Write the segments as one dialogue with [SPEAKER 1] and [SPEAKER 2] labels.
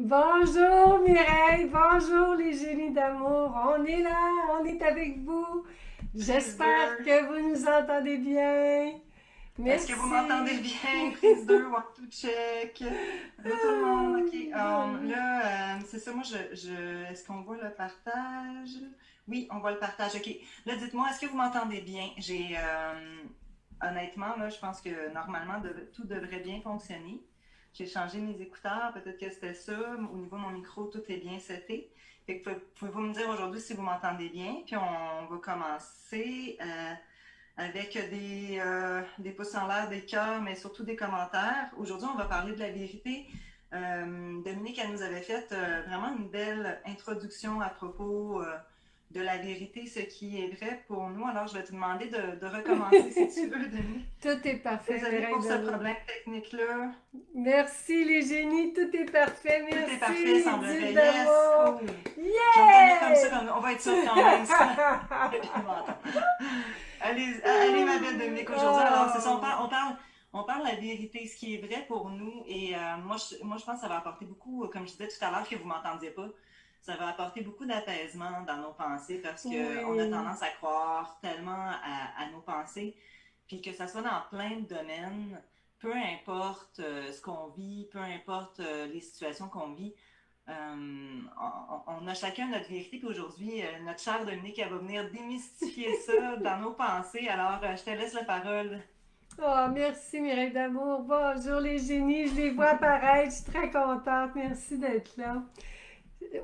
[SPEAKER 1] Bonjour Mireille, bonjour les génies d'amour, on est là, on est avec vous.
[SPEAKER 2] Prise
[SPEAKER 1] J'espère
[SPEAKER 2] 2.
[SPEAKER 1] que vous nous entendez bien.
[SPEAKER 2] Est-ce que vous m'entendez
[SPEAKER 1] Merci.
[SPEAKER 2] bien? Prise 2, one to check. Allô tout le monde. OK.
[SPEAKER 1] Bon.
[SPEAKER 2] C'est ça, moi, est-ce qu'on voit le partage? Oui, on voit le partage. OK. Là, dites-moi, est-ce que vous m'entendez bien? Honnêtement, là, je pense que normalement, tout devrait bien fonctionner. J'ai changé mes écouteurs, peut-être que c'était ça. Au niveau de mon micro, tout est bien seté. Fait que pouvez-vous me dire aujourd'hui si vous m'entendez bien? Puis on va commencer. Avec des pouces en l'air, des cœurs, mais surtout des commentaires. Aujourd'hui, on va parler de la vérité. Dominique, elle nous avait fait vraiment une belle introduction à propos de la vérité, ce qui est vrai pour nous. Alors, je vais te demander de recommencer si tu veux, Dominique.
[SPEAKER 1] Tout est parfait,
[SPEAKER 2] Désolée
[SPEAKER 1] Mireille
[SPEAKER 2] pour ce
[SPEAKER 1] d'amour.
[SPEAKER 2] problème technique-là.
[SPEAKER 1] Merci les génies, tout est parfait,
[SPEAKER 2] Tout est parfait,
[SPEAKER 1] merci,
[SPEAKER 2] semblerait.
[SPEAKER 1] d'île
[SPEAKER 2] Yes!
[SPEAKER 1] d'amour.
[SPEAKER 2] Cool! Je vais me tenir comme ça,
[SPEAKER 1] Yeah!
[SPEAKER 2] on va être sûr quand même. Bien m'entendre. Allez, ma belle Dominique, aujourd'hui, alors c'est ça,
[SPEAKER 1] Oh.
[SPEAKER 2] on parle la vérité, ce qui est vrai pour nous. Et moi, je pense que ça va apporter beaucoup, comme je disais tout à l'heure, que vous m'entendiez pas, ça va apporter beaucoup d'apaisement dans nos pensées parce qu'on a
[SPEAKER 1] Oui.
[SPEAKER 2] tendance à croire tellement à nos pensées, puis que ça soit dans plein de domaines, peu importe ce qu'on vit, peu importe les situations qu'on vit, on a chacun notre vérité, puis aujourd'hui, notre chère Dominique, elle va venir démystifier ça dans nos pensées. Alors, je te laisse la parole.
[SPEAKER 1] Oh, merci Mireille d'amour. Bonjour les génies, je les vois apparaître, je suis très contente. Merci d'être là.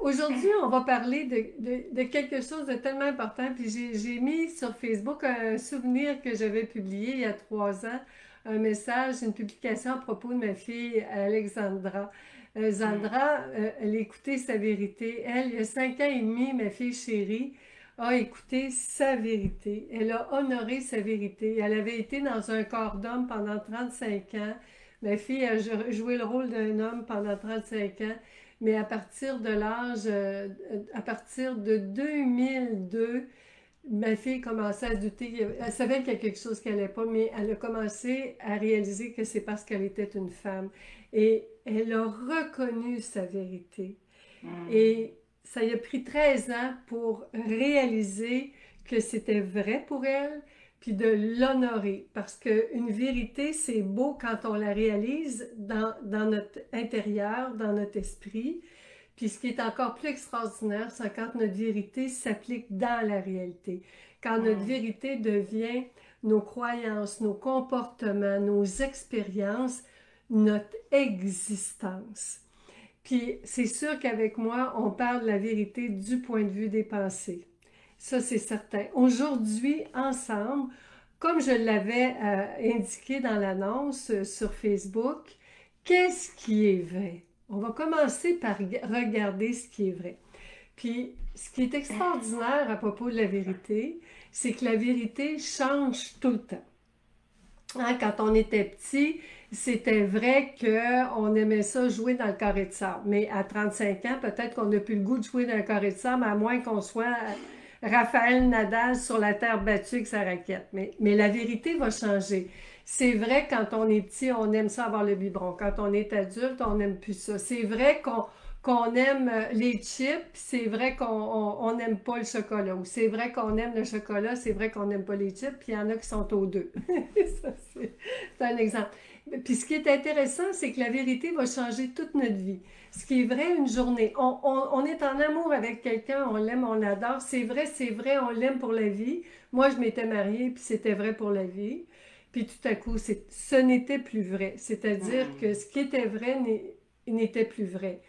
[SPEAKER 1] Aujourd'hui, on va parler de quelque chose de tellement important. Puis j'ai mis sur Facebook un souvenir que j'avais publié il y a 3 ans, un message, une publication à propos de ma fille Alexandra.
[SPEAKER 2] Hmm.
[SPEAKER 1] Zandra, elle a écouté sa vérité. Elle, il y a 5 ans et demi, ma fille chérie a écouté sa vérité. Elle a honoré sa vérité. Elle avait été dans un corps d'homme pendant 35 ans. Ma fille a joué le rôle d'un homme pendant 35 ans. Mais à partir de 2002, ma fille commençait à douter. Elle savait qu'il y a quelque chose qu'elle n'allait pas, mais elle a commencé à réaliser que c'est parce qu'elle était une femme. Et elle a reconnu sa vérité.
[SPEAKER 2] Hmm.
[SPEAKER 1] Et ça lui a pris 13 ans pour réaliser que c'était vrai pour elle, puis de l'honorer. Parce qu'une vérité, c'est beau quand on la réalise dans notre intérieur, dans notre esprit. Puis ce qui est encore plus extraordinaire, c'est quand notre vérité s'applique dans la réalité. Quand notre
[SPEAKER 2] Hmm.
[SPEAKER 1] vérité devient nos croyances, nos comportements, nos expériences, notre existence. Puis c'est sûr qu'avec moi, on parle de la vérité du point de vue des pensées. Ça, c'est certain. Aujourd'hui, ensemble, comme je l'avais indiqué dans l'annonce sur Facebook, qu'est-ce qui est vrai? On va commencer par regarder ce qui est vrai. Puis, ce qui est extraordinaire à propos de la vérité, c'est que la vérité change tout le temps. Hein, quand on était petit, c'était vrai qu'on aimait ça jouer dans le carré de sable. Mais à 35 ans, peut-être qu'on n'a plus le goût de jouer dans le carré de sable, à moins qu'on soit Raphaël Nadal sur la terre battue avec sa raquette. Mais la vérité va changer. C'est vrai, quand on est petit, on aime ça avoir le biberon. Quand on est adulte, on n'aime plus ça. C'est vrai qu'on aime les chips, c'est vrai qu'on n'aime pas le chocolat. Ou c'est vrai qu'on aime le chocolat, c'est vrai qu'on n'aime pas les chips, puis il y en a qui sont aux deux. Ça, c'est un exemple. Puis ce qui est intéressant, c'est que la vérité va changer toute notre vie. Ce qui est vrai une journée, on est en amour avec quelqu'un, on l'aime, on l'adore, c'est vrai, on l'aime pour la vie. Moi, je m'étais mariée, puis c'était vrai pour la vie. Puis tout à coup, ce n'était plus vrai. C'est-à-dire que
[SPEAKER 2] Hmm.
[SPEAKER 1] ce qui était vrai n'était plus vrai.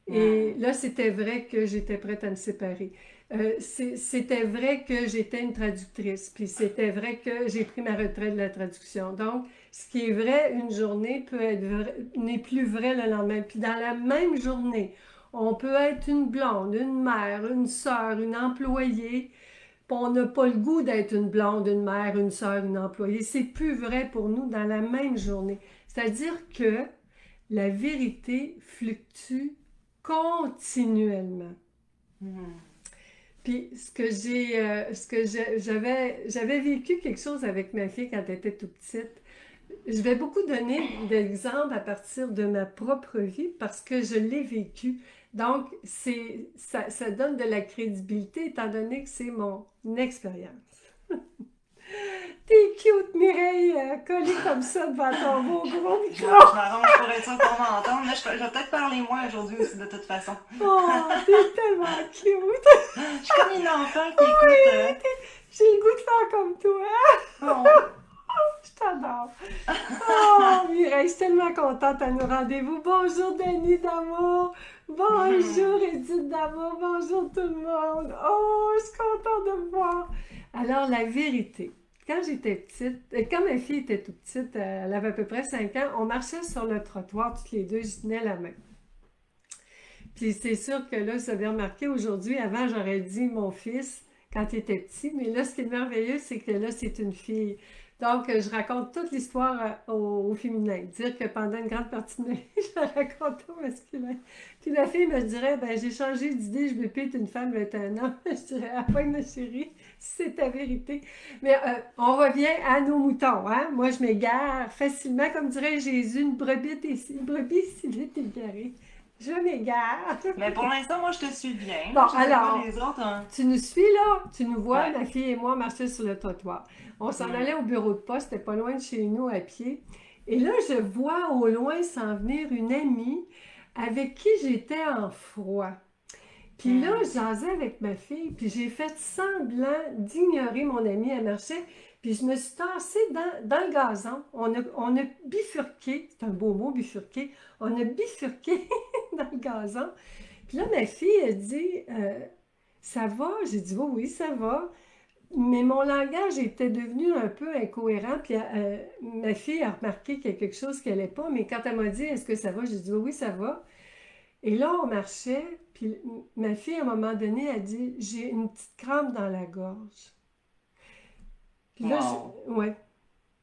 [SPEAKER 1] Et
[SPEAKER 2] Hmm.
[SPEAKER 1] là, c'était vrai que j'étais prête à me séparer. C'était vrai que j'étais une traductrice, puis c'était vrai que j'ai pris ma retraite de la traduction. Donc, ce qui est vrai une journée n'est plus vrai le lendemain. Puis dans la même journée, on peut être une blonde, une mère, une sœur, une employée, puis on n'a pas le goût d'être une blonde, une mère, une sœur, une employée. C'est plus vrai pour nous dans la même journée. C'est-à-dire que la vérité fluctue continuellement.
[SPEAKER 2] Hmm.
[SPEAKER 1] Puis j'avais vécu quelque chose avec ma fille quand elle était toute petite. je vais beaucoup donner d'exemples à partir de ma propre vie parce que je l'ai vécu. Donc, ça donne de la crédibilité étant donné que c'est mon expérience. T'es cute, Mireille, collée comme ça devant ton beau gros
[SPEAKER 2] Je
[SPEAKER 1] micro.
[SPEAKER 2] m'arrange pour être sûr qu'on m'entende, mais je vais peut-être parler moi aujourd'hui aussi de toute façon.
[SPEAKER 1] Oh, t'es tellement cute.
[SPEAKER 2] Je suis comme une enfant qui écoute.
[SPEAKER 1] J'ai le goût de faire comme toi.
[SPEAKER 2] Oh,
[SPEAKER 1] Je t'adore. Oh, Mireille, je suis tellement contente à nos rendez-vous. Bonjour, Denis d'amour. Bonjour, Edith d'amour. Bonjour, tout le monde. Oh, je suis contente de vous voir. Alors, la vérité. Quand j'étais petite, quand ma fille était toute petite, elle avait à peu près 5 ans, on marchait sur le trottoir, toutes les deux, je tenais la main. Puis c'est sûr que là, vous avez remarqué aujourd'hui, avant, j'aurais dit mon fils quand il était petit, mais là, ce qui est merveilleux, c'est que là, c'est une fille. Donc, je raconte toute l'histoire au féminin. Dire que pendant une grande partie de ma vie, je la raconte au masculin. Puis ma fille me dirait, ben j'ai changé d'idée, je veux plus être une femme, je veux être un homme. Je dirais, ah pas ma chérie, c'est ta vérité. Mais on revient à nos moutons, hein? Moi, je m'égare facilement, comme dirait Jésus, une brebis s'il est égarée. Je m'égare.
[SPEAKER 2] mais pour l'instant, moi, je te suis bien.
[SPEAKER 1] Bon,
[SPEAKER 2] Je sais
[SPEAKER 1] alors,
[SPEAKER 2] pas les autres. Hein.
[SPEAKER 1] tu nous suis là? Tu nous vois,
[SPEAKER 2] Ouais.
[SPEAKER 1] ma fille et moi marcher sur le trottoir. On s'en
[SPEAKER 2] Mm.
[SPEAKER 1] allait au bureau de poste, c'était pas loin de chez nous à pied. Et là, je vois au loin s'en venir une amie avec qui j'étais en froid. Puis là, je jasais avec ma fille, puis j'ai fait semblant d'ignorer mon amie, elle marchait, puis je me suis tassée dans le gazon. On a bifurqué, c'est un beau mot, bifurqué, on a bifurqué dans le gazon. Puis là, ma fille, elle dit, ça va? J'ai dit, oui, oui, ça va. Mais mon langage était devenu un peu incohérent, puis ma fille a remarqué qu'il y a quelque chose qui n'allait pas, mais quand elle m'a dit, est-ce que ça va? J'ai dit, oui, oui, ça va. Et là, on marchait, puis ma fille, à un moment donné, a dit, j'ai une petite crampe dans la gorge. Puis là,
[SPEAKER 2] Wow.
[SPEAKER 1] ouais.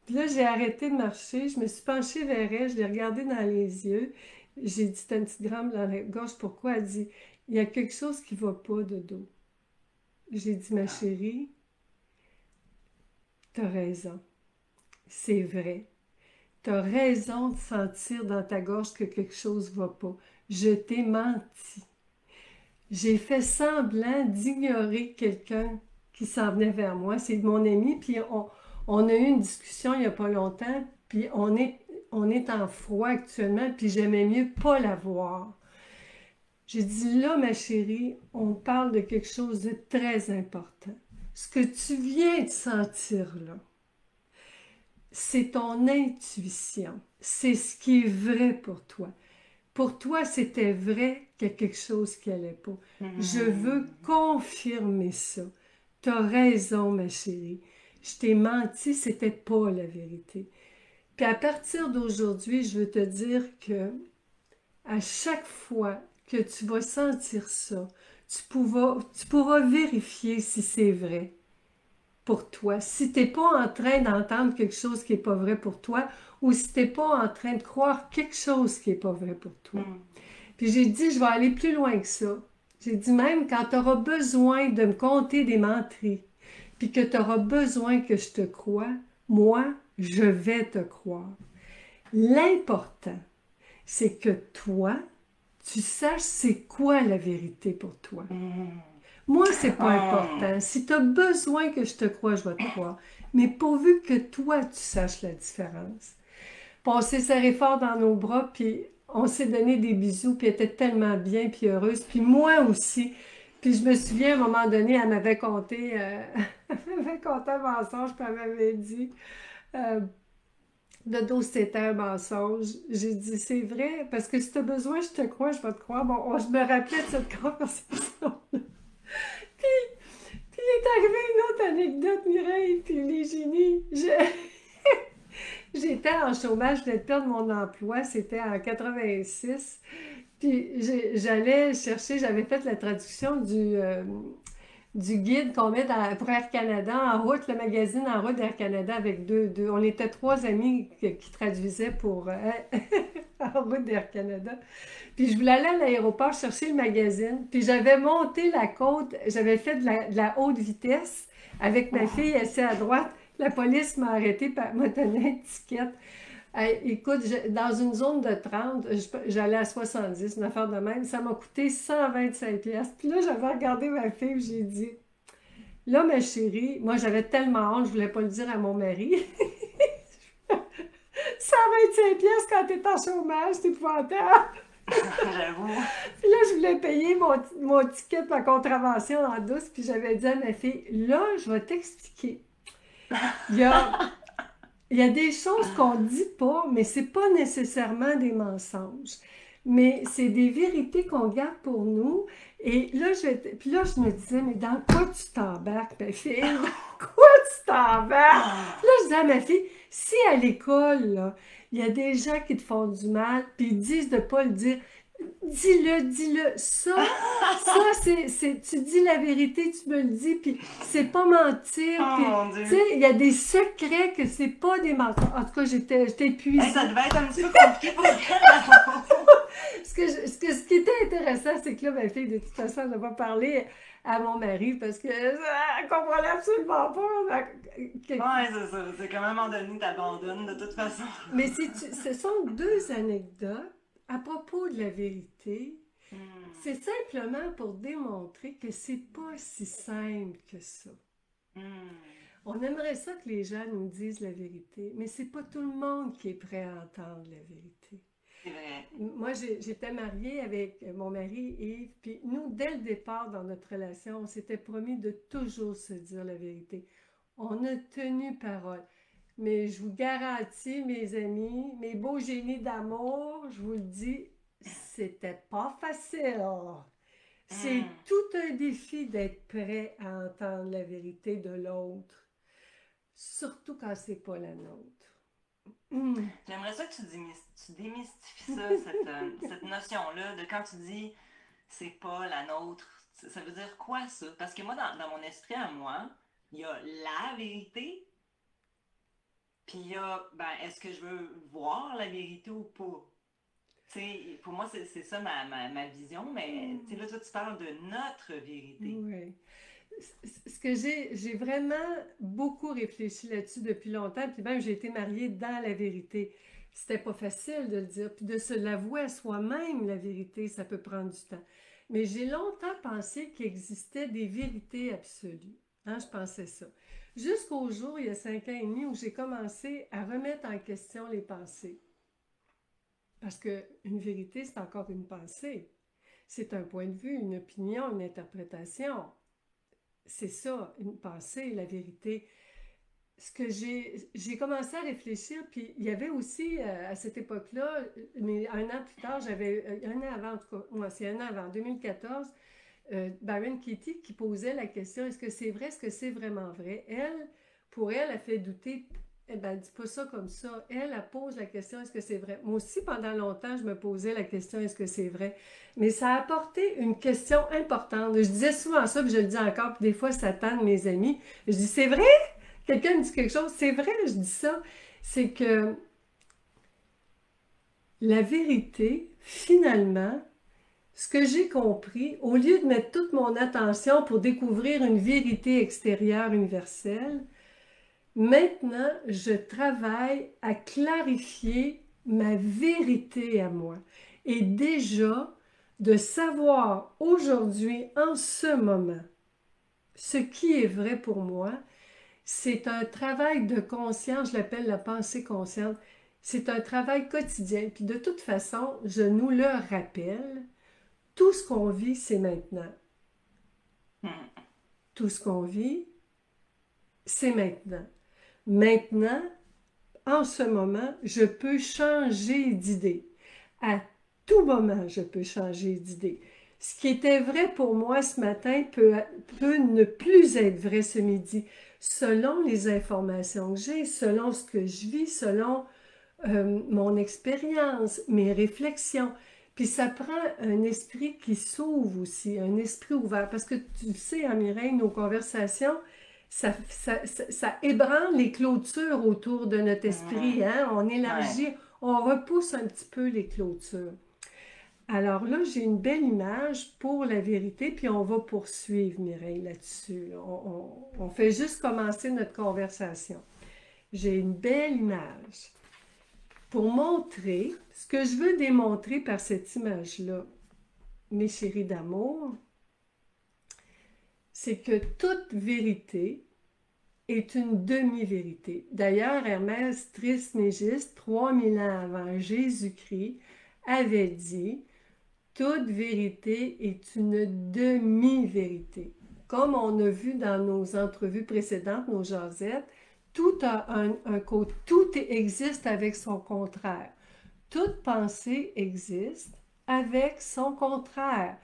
[SPEAKER 1] Puis là, j'ai arrêté de marcher, je me suis penchée vers elle, je l'ai regardée dans les yeux. J'ai dit, t'as une petite crampe dans la gorge, pourquoi? Elle dit, il y a quelque chose qui ne va pas de dos. J'ai dit, ma chérie, t'as raison, c'est vrai. T'as raison de sentir dans ta gorge que quelque chose ne va pas. Je t'ai menti. J'ai fait semblant d'ignorer quelqu'un qui s'en venait vers moi. C'est mon ami, puis on a eu une discussion il n'y a pas longtemps, puis on est en froid actuellement, puis j'aimais mieux pas la voir. J'ai dit, là, ma chérie, on parle de quelque chose de très important. Ce que tu viens de sentir là, c'est ton intuition. C'est ce qui est vrai pour toi. Pour toi, c'était vrai qu'il y a quelque chose qui n'allait pas. Je veux confirmer ça. Tu as raison, ma chérie. Je t'ai menti, c'était pas la vérité. Puis à partir d'aujourd'hui, je veux te dire que à chaque fois que tu vas sentir ça, tu pourras vérifier si c'est vrai pour toi. Si tu n'es pas en train d'entendre quelque chose qui n'est pas vrai pour toi, ou si tu n'es pas en train de croire quelque chose qui n'est pas vrai pour toi. Puis j'ai dit, je vais aller plus loin que ça. J'ai dit, même quand tu auras besoin de me conter des menteries, puis que tu auras besoin que je te croie, moi, je vais te croire. L'important, c'est que toi, tu saches c'est quoi la vérité pour toi. Moi, c'est pas important. Si tu as besoin que je te croie, je vais te croire. Mais pourvu que toi, tu saches la différence. Puis on s'est serré fort dans nos bras, puis on s'est donné des bisous, puis elle était tellement bien, puis heureuse. Puis moi aussi. Puis je me souviens, à un moment donné, elle m'avait conté, elle m'avait conté un mensonge, puis elle m'avait dit, le dos, c'était un mensonge. J'ai dit, c'est vrai, parce que si tu as besoin, je te crois, je vais te croire. Bon, je me rappelais de cette conversation. Puis il est arrivé une autre anecdote, Mireille, puis les génies. J'étais en chômage, je venais de perdre mon emploi, c'était en 86. Puis j'allais chercher, j'avais fait la traduction du guide qu'on met pour Air Canada en route, le magazine En route d'Air Canada avec deux. On était 3 amis qui traduisaient pour En route d'Air Canada. Puis je voulais aller à l'aéroport chercher le magazine. Puis j'avais monté la côte, j'avais fait de la haute vitesse avec ma fille assise à droite. La police m'a arrêté, m'a donné une étiquette. Hey, écoute, dans une zone de 30, j'allais à 70, une affaire de même. Ça m'a coûté 125 pièces. Puis là, j'avais regardé ma fille et j'ai dit, là, ma chérie, moi, j'avais tellement honte, je voulais pas le dire à mon mari. 125 pièces quand t'es en chômage, c'est épouvantable.
[SPEAKER 2] J'avoue.
[SPEAKER 1] Puis là, je voulais payer mon ticket de ma contravention en douce, puis j'avais dit à ma fille, là, je vais t'expliquer. Il y a, il y a des choses qu'on ne dit pas, mais c'est pas nécessairement des mensonges. Mais c'est des vérités qu'on garde pour nous. Et là, puis là, je me disais, mais dans quoi tu t'embarques, ma fille? Dans quoi tu t'embarques? Puis là, je disais à ma fille, si à l'école, là, il y a des gens qui te font du mal, puis ils disent de ne pas le dire, dis-le, dis-le. Tu dis la vérité, tu me le dis, puis c'est pas mentir.
[SPEAKER 2] Oh
[SPEAKER 1] Puis,
[SPEAKER 2] mon
[SPEAKER 1] tu
[SPEAKER 2] Dieu.
[SPEAKER 1] sais, il y a des secrets que c'est pas des mensonges. En tout cas, j'étais
[SPEAKER 2] Hey,
[SPEAKER 1] épuisée.
[SPEAKER 2] ça devait être un petit peu compliqué pour elle.
[SPEAKER 1] Ce qui était intéressant, c'est que là, ma fille, de toute façon, elle n'a pas parlé à mon mari parce qu'elle ne comprenait absolument pas.
[SPEAKER 2] Ouais, c'est ça. C'est qu'à un moment donné, t'abandonnes de toute façon.
[SPEAKER 1] Mais ce sont deux anecdotes à propos de la vérité.
[SPEAKER 2] Hmm.
[SPEAKER 1] C'est simplement pour démontrer que c'est pas si simple que ça.
[SPEAKER 2] Hmm.
[SPEAKER 1] On aimerait ça que les gens nous disent la vérité, mais c'est pas tout le monde qui est prêt à entendre la vérité.
[SPEAKER 2] C'est vrai.
[SPEAKER 1] Moi, j'étais mariée avec mon mari Yves, puis nous, dès le départ dans notre relation, on s'était promis de toujours se dire la vérité. On a tenu parole. Mais je vous garantis, mes amis, mes beaux génies d'amour, je vous le dis, c'était pas facile. C'est
[SPEAKER 2] Hmm.
[SPEAKER 1] tout un défi d'être prêt à entendre la vérité de l'autre, surtout quand c'est pas la nôtre.
[SPEAKER 2] J'aimerais ça que tu démystifies ça, cette notion-là de quand tu dis c'est pas la nôtre. Ça veut dire quoi ça? Parce que moi, dans mon esprit à moi, il y a la vérité, puis il y a, ben, est-ce que je veux voir la vérité ou pas? Tu sais, pour moi, c'est ça ma vision, mais tu sais, là, toi, tu parles de notre vérité.
[SPEAKER 1] Oui. Ce que j'ai vraiment beaucoup réfléchi là-dessus depuis longtemps, puis même j'ai été mariée dans la vérité. C'était pas facile de le dire, puis de se l'avouer à soi-même, la vérité, ça peut prendre du temps. Mais j'ai longtemps pensé qu'il existait des vérités absolues. Hein, je pensais ça. Jusqu'au jour, il y a 5 ans et demi, où j'ai commencé à remettre en question les pensées. Parce qu'une vérité, c'est encore une pensée. C'est un point de vue, une opinion, une interprétation. C'est ça, une pensée, la vérité. Ce que j'ai commencé à réfléchir, puis il y avait aussi à cette époque-là, mais un an plus tard, un an avant, en tout cas, moi c'est un an avant, 2014, Byron Katie qui posait la question, est-ce que c'est vrai, est-ce que c'est vraiment vrai? Pour elle, elle fait douter, elle ne dit pas ça comme ça. Elle pose la question, est-ce que c'est vrai? Moi aussi, pendant longtemps, je me posais la question, est-ce que c'est vrai? Mais ça a apporté une question importante. Je disais souvent ça, puis je le dis encore, puis des fois, ça tente mes amis. Je dis, c'est vrai? Quelqu'un me dit quelque chose, c'est vrai, je dis ça. C'est que la vérité, finalement, ce que j'ai compris, au lieu de mettre toute mon attention pour découvrir une vérité extérieure universelle, maintenant, je travaille à clarifier ma vérité à moi. Et déjà, de savoir aujourd'hui, en ce moment, ce qui est vrai pour moi, c'est un travail de conscience, je l'appelle la pensée consciente. C'est un travail quotidien. Puis de toute façon, je nous le rappelle, tout ce qu'on vit, c'est maintenant.
[SPEAKER 2] Hmm.
[SPEAKER 1] Tout ce qu'on vit, c'est maintenant. Maintenant, en ce moment, je peux changer d'idée. À tout moment, je peux changer d'idée. Ce qui était vrai pour moi ce matin peut ne plus être vrai ce midi, selon les informations que j'ai, selon ce que je vis, selon mon expérience, mes réflexions. Puis ça prend un esprit qui s'ouvre aussi, un esprit ouvert. Parce que tu sais, hein, Mireille, nos conversations, ça ébranle les clôtures autour de notre esprit. Hein? On
[SPEAKER 2] Ouais.
[SPEAKER 1] élargit, on repousse un petit peu les clôtures. Alors là, j'ai une belle image pour la vérité, puis on va poursuivre, Mireille, là-dessus. On fait juste commencer notre conversation. J'ai une belle image pour montrer ce que je veux démontrer par cette image-là, mes chéris d'amour, c'est que toute vérité est une demi-vérité. D'ailleurs, Hermès Trismégiste, 3000 ans avant Jésus-Christ, avait dit « Toute vérité est une demi-vérité ». Comme on a vu dans nos entrevues précédentes, nos jasettes, tout a un côté, tout existe avec son contraire. Toute pensée existe avec son contraire.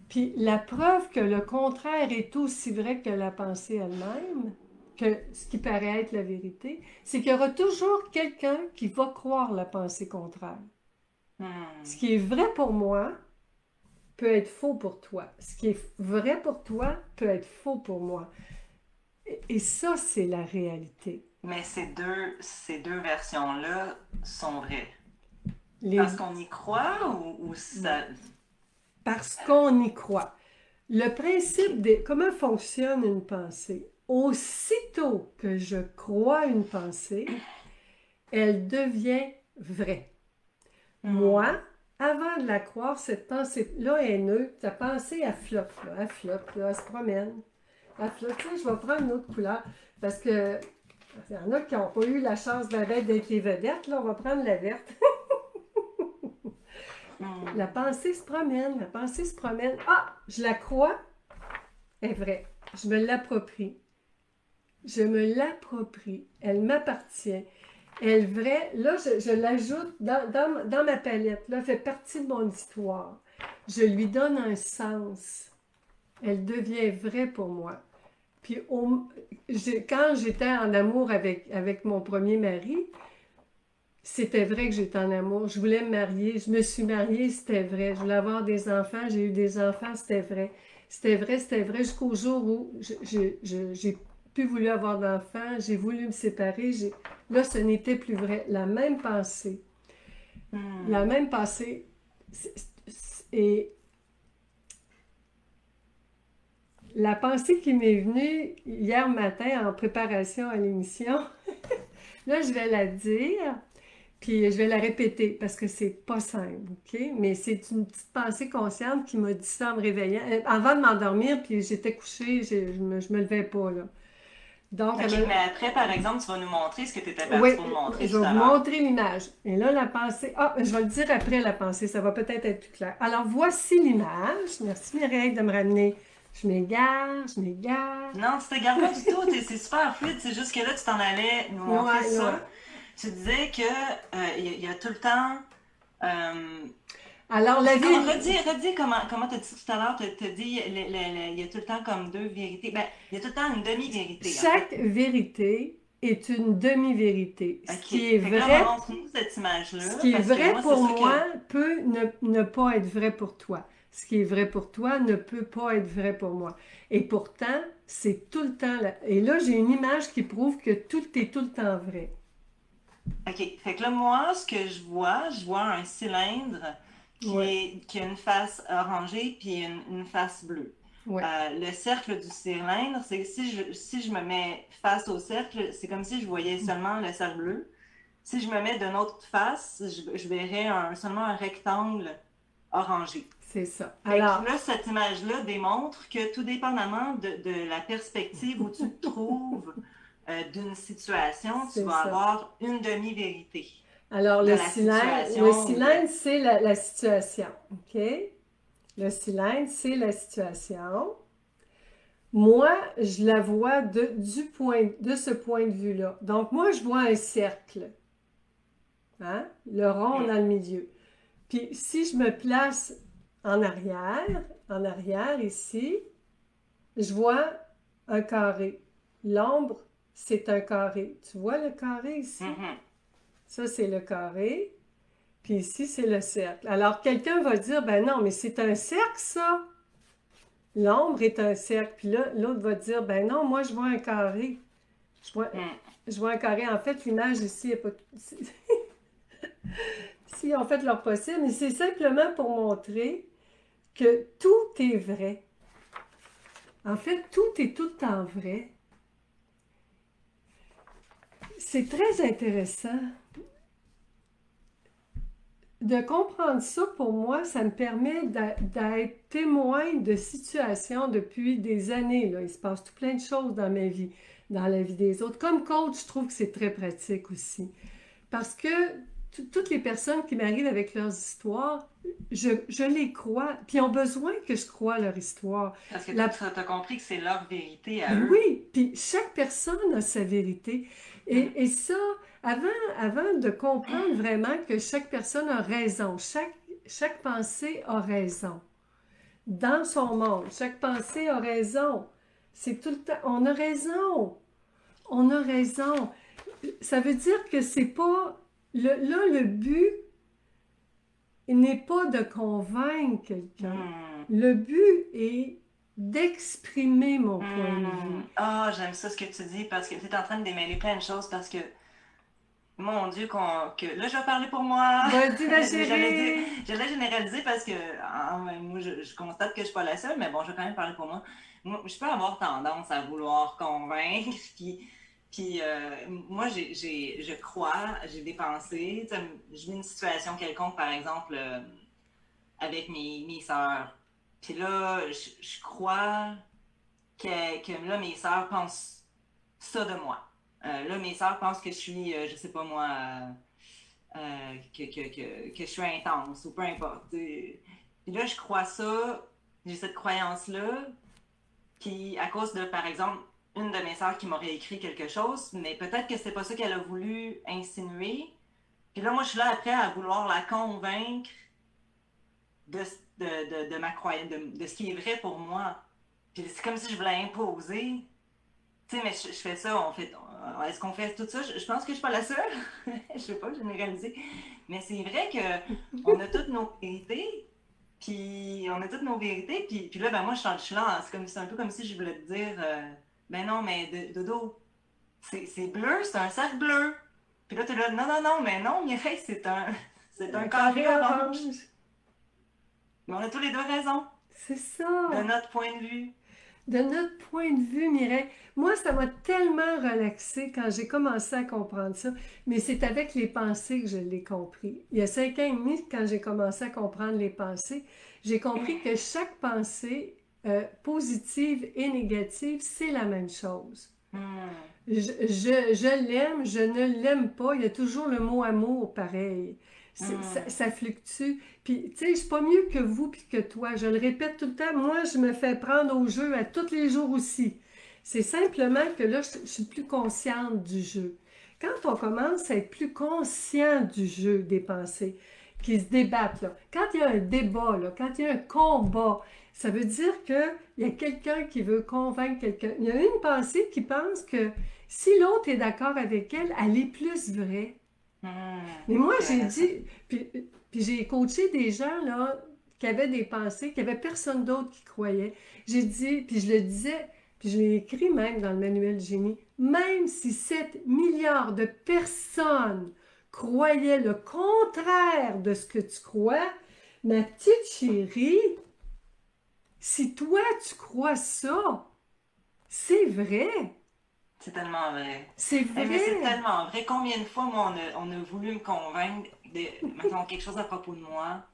[SPEAKER 1] Puis la preuve que le contraire est aussi vrai que la pensée elle-même, que ce qui paraît être la vérité, c'est qu'il y aura toujours quelqu'un qui va croire la pensée contraire. Ce qui est vrai pour moi peut être faux pour toi. Ce qui est vrai pour toi peut être faux pour moi. Et ça, c'est la réalité.
[SPEAKER 2] Mais ces deux versions-là sont vraies.
[SPEAKER 1] Les...
[SPEAKER 2] Parce qu'on y croit ou ça...
[SPEAKER 1] Parce qu'on y croit. Le principe de comment fonctionne une pensée, aussitôt que je crois une pensée, elle devient vraie. Moi, avant de la croire, cette pensée-là est neutre. Ta pensée, elle flotte, là, elle se promène. Elle flotte. Tu sais, je vais prendre une autre couleur parce que il y en a qui n'ont pas eu la chance d'être les vedettes. Là, on va prendre la verte. La pensée se promène, la pensée se promène. Ah, je la crois, elle est vraie. Je me l'approprie. Je me l'approprie. Elle m'appartient. Elle est vraie. Là, je l'ajoute dans ma palette. Là, elle fait partie de mon histoire. Je lui donne un sens. Elle devient vraie pour moi. Puis, quand j'étais en amour avec mon premier mari, c'était vrai que j'étais en amour. Je voulais me marier. Je me suis mariée, c'était vrai. Je voulais avoir des enfants. J'ai eu des enfants, c'était vrai. C'était vrai jusqu'au jour où j'ai plus voulu avoir d'enfants. J'ai voulu me séparer. Là, ce n'était plus vrai. La même pensée. La même pensée. Et la pensée qui m'est venue hier matin en préparation à l'émission, là, je vais la dire. Puis je vais la répéter parce que c'est pas simple, OK? Mais c'est une petite pensée consciente qui m'a dit ça en me réveillant. Avant de m'endormir, puis j'étais couchée, je me levais pas, là. Donc,
[SPEAKER 2] OK, mais après, par exemple, tu vas nous montrer ce que tu étais
[SPEAKER 1] oui,
[SPEAKER 2] partie pour nous montrer
[SPEAKER 1] je
[SPEAKER 2] tout
[SPEAKER 1] vais
[SPEAKER 2] à
[SPEAKER 1] vous
[SPEAKER 2] l'heure.
[SPEAKER 1] montrer l'image. Et là, la pensée... Ah, je vais le dire après la pensée, ça va peut-être être plus clair. Alors, voici l'image. Merci Mireille de me ramener. Je m'égare.
[SPEAKER 2] Non, tu t'égares pas du tout, c'est super fluide, c'est juste que là, tu t'en allais nous montrer
[SPEAKER 1] Ouais,
[SPEAKER 2] ça.
[SPEAKER 1] ouais.
[SPEAKER 2] Tu disais que y a tout le temps...
[SPEAKER 1] Alors, la vérité...
[SPEAKER 2] redis comment tu as dit tout à l'heure, tu as dit il y a tout le temps comme deux vérités. Ben, il y a tout le temps une demi-vérité, en fait.
[SPEAKER 1] Chaque vérité est une demi-vérité. Ce
[SPEAKER 2] OK.
[SPEAKER 1] qui est
[SPEAKER 2] Fait que
[SPEAKER 1] vrai...
[SPEAKER 2] là, montre-nous cette image-là.
[SPEAKER 1] Ce qui est
[SPEAKER 2] parce que
[SPEAKER 1] vrai
[SPEAKER 2] moi, c'est
[SPEAKER 1] pour
[SPEAKER 2] ça
[SPEAKER 1] moi peut ne pas être vrai pour toi. Ce qui est vrai pour toi ne peut pas être vrai pour moi. Et pourtant, c'est tout le temps là. Et là, j'ai une image qui prouve que tout est tout le temps vrai.
[SPEAKER 2] OK. Fait que là, moi, ce que je vois un cylindre
[SPEAKER 1] Ouais,
[SPEAKER 2] qui a une face orangée puis une face bleue.
[SPEAKER 1] ouais,
[SPEAKER 2] Le cercle du cylindre, c'est que si je me mets face au cercle, c'est comme si je voyais seulement le cercle bleu. Si je me mets d'une autre face, je verrais seulement un rectangle orangé.
[SPEAKER 1] c'est ça.
[SPEAKER 2] Fait que
[SPEAKER 1] Alors,
[SPEAKER 2] là, cette image-là démontre que tout dépendamment de la perspective où tu te trouves d'une situation, tu
[SPEAKER 1] c'est
[SPEAKER 2] vas
[SPEAKER 1] ça.
[SPEAKER 2] avoir une demi-vérité
[SPEAKER 1] Alors,
[SPEAKER 2] de
[SPEAKER 1] le
[SPEAKER 2] la situation.
[SPEAKER 1] cylindre, c'est la situation. OK? Le cylindre, c'est la situation. Moi, je la vois de ce point de vue-là. Donc, moi, je vois un cercle. Hein? Le rond dans le milieu. Puis, si je me place en arrière ici, je vois un carré. L'ombre, c'est un carré. Tu vois le carré ici? Ça, c'est le carré. Puis ici, c'est le cercle. Alors, quelqu'un va dire, ben non, mais c'est un cercle, ça. L'ombre est un cercle. Puis là, l'autre va dire, ben non, moi, je vois un carré. Je vois un carré. En fait, l'image ici n'est pas... ils ont fait leur possible, mais c'est simplement pour montrer que tout est vrai. En fait, tout est tout le temps vrai. C'est très intéressant. De comprendre ça, pour moi, ça me permet d'être témoin de situations depuis des années. Là. Il se passe tout plein de choses dans ma vie, dans la vie des autres. Comme coach, je trouve que c'est très pratique aussi. Parce que toutes les personnes qui m'arrivent avec leurs histoires, je les crois, puis ils ont besoin que je croie leur histoire.
[SPEAKER 2] Parce que tu as compris que c'est leur vérité à
[SPEAKER 1] Ben
[SPEAKER 2] eux.
[SPEAKER 1] oui, puis chaque personne a sa vérité. Et ça, avant de comprendre vraiment que chaque personne a raison, chaque pensée a raison. Dans son monde, chaque pensée a raison. C'est tout le temps, on a raison. On a raison. Ça veut dire que c'est pas, là, le but n'est pas de convaincre quelqu'un. Le but est d'exprimer mon point de vue.
[SPEAKER 2] Ah, j'aime ça ce que tu dis parce que tu es en train de démêler plein de choses parce que, mon Dieu, que là, je vais parler pour moi.
[SPEAKER 1] Vas-y, la chérie!
[SPEAKER 2] J'allais généraliser parce que moi, je constate que je suis pas la seule, mais bon, je vais quand même parler pour moi. Moi, je peux avoir tendance à vouloir convaincre, puis moi, je crois, j'ai des pensées. Je vis une situation quelconque, par exemple, avec mes sœurs. Puis là, je crois que là, mes sœurs pensent ça de moi. Là, mes sœurs pensent que je suis, je sais pas moi, que je suis intense ou peu importe. Puis là, je crois ça, j'ai cette croyance-là, puis à cause de, par exemple, une de mes sœurs qui m'aurait écrit quelque chose, mais peut-être que c'est pas ça qu'elle a voulu insinuer. Puis là, moi, je suis là après à vouloir la convaincre de ma croyance, de ce qui est vrai pour moi. Puis c'est comme si je voulais imposer. Tu sais, mais je fais ça, est-ce qu'on fait tout ça? Je pense que je suis pas la seule. Je vais pas généraliser. Mais c'est vrai qu'on a toutes nos vérités. Puis Puis là, ben moi, je suis là. C'est un peu comme si je voulais te dire, ben non, mais Dodo, c'est bleu, c'est un sac bleu. Puis là, tu es là, non, non, non, mais non, Mireille, c'est un carré orange. Mais on a tous les deux raison.
[SPEAKER 1] C'est ça.
[SPEAKER 2] De notre point de vue.
[SPEAKER 1] De notre point de vue, Mireille, moi, ça m'a tellement relaxée quand j'ai commencé à comprendre ça, mais c'est avec les pensées que je l'ai compris. Il y a 5 ans et demi, quand j'ai commencé à comprendre les pensées, j'ai compris que chaque pensée, positive et négative, c'est la même chose. Je l'aime, je ne l'aime pas, il y a toujours le mot amour pareil. Ça fluctue. Puis, tu sais, je suis pas mieux que vous puis que toi. Je le répète tout le temps. Moi, je me fais prendre au jeu à tous les jours aussi. C'est simplement que là, je suis plus consciente du jeu. Quand on commence à être plus conscient du jeu des pensées qui se débattent, là, quand il y a un débat, là, quand il y a un combat, ça veut dire qu'il y a quelqu'un qui veut convaincre quelqu'un. Il y a une pensée qui pense que si l'autre est d'accord avec elle, elle est plus vraie. Mais moi, j'ai dit, puis j'ai coaché des gens là, qui avaient des pensées, qui n'avaient personne d'autre qui croyait. J'ai dit, puis je le disais, puis je l'ai écrit même dans le manuel du génie, même si 7 milliards de personnes croyaient le contraire de ce que tu crois, ma petite chérie, si toi tu crois ça, c'est vrai.
[SPEAKER 2] C'est tellement vrai.
[SPEAKER 1] C'est vrai.
[SPEAKER 2] Mais c'est tellement vrai. Combien de fois, moi, on a voulu me convaincre mettons, quelque chose à propos de moi.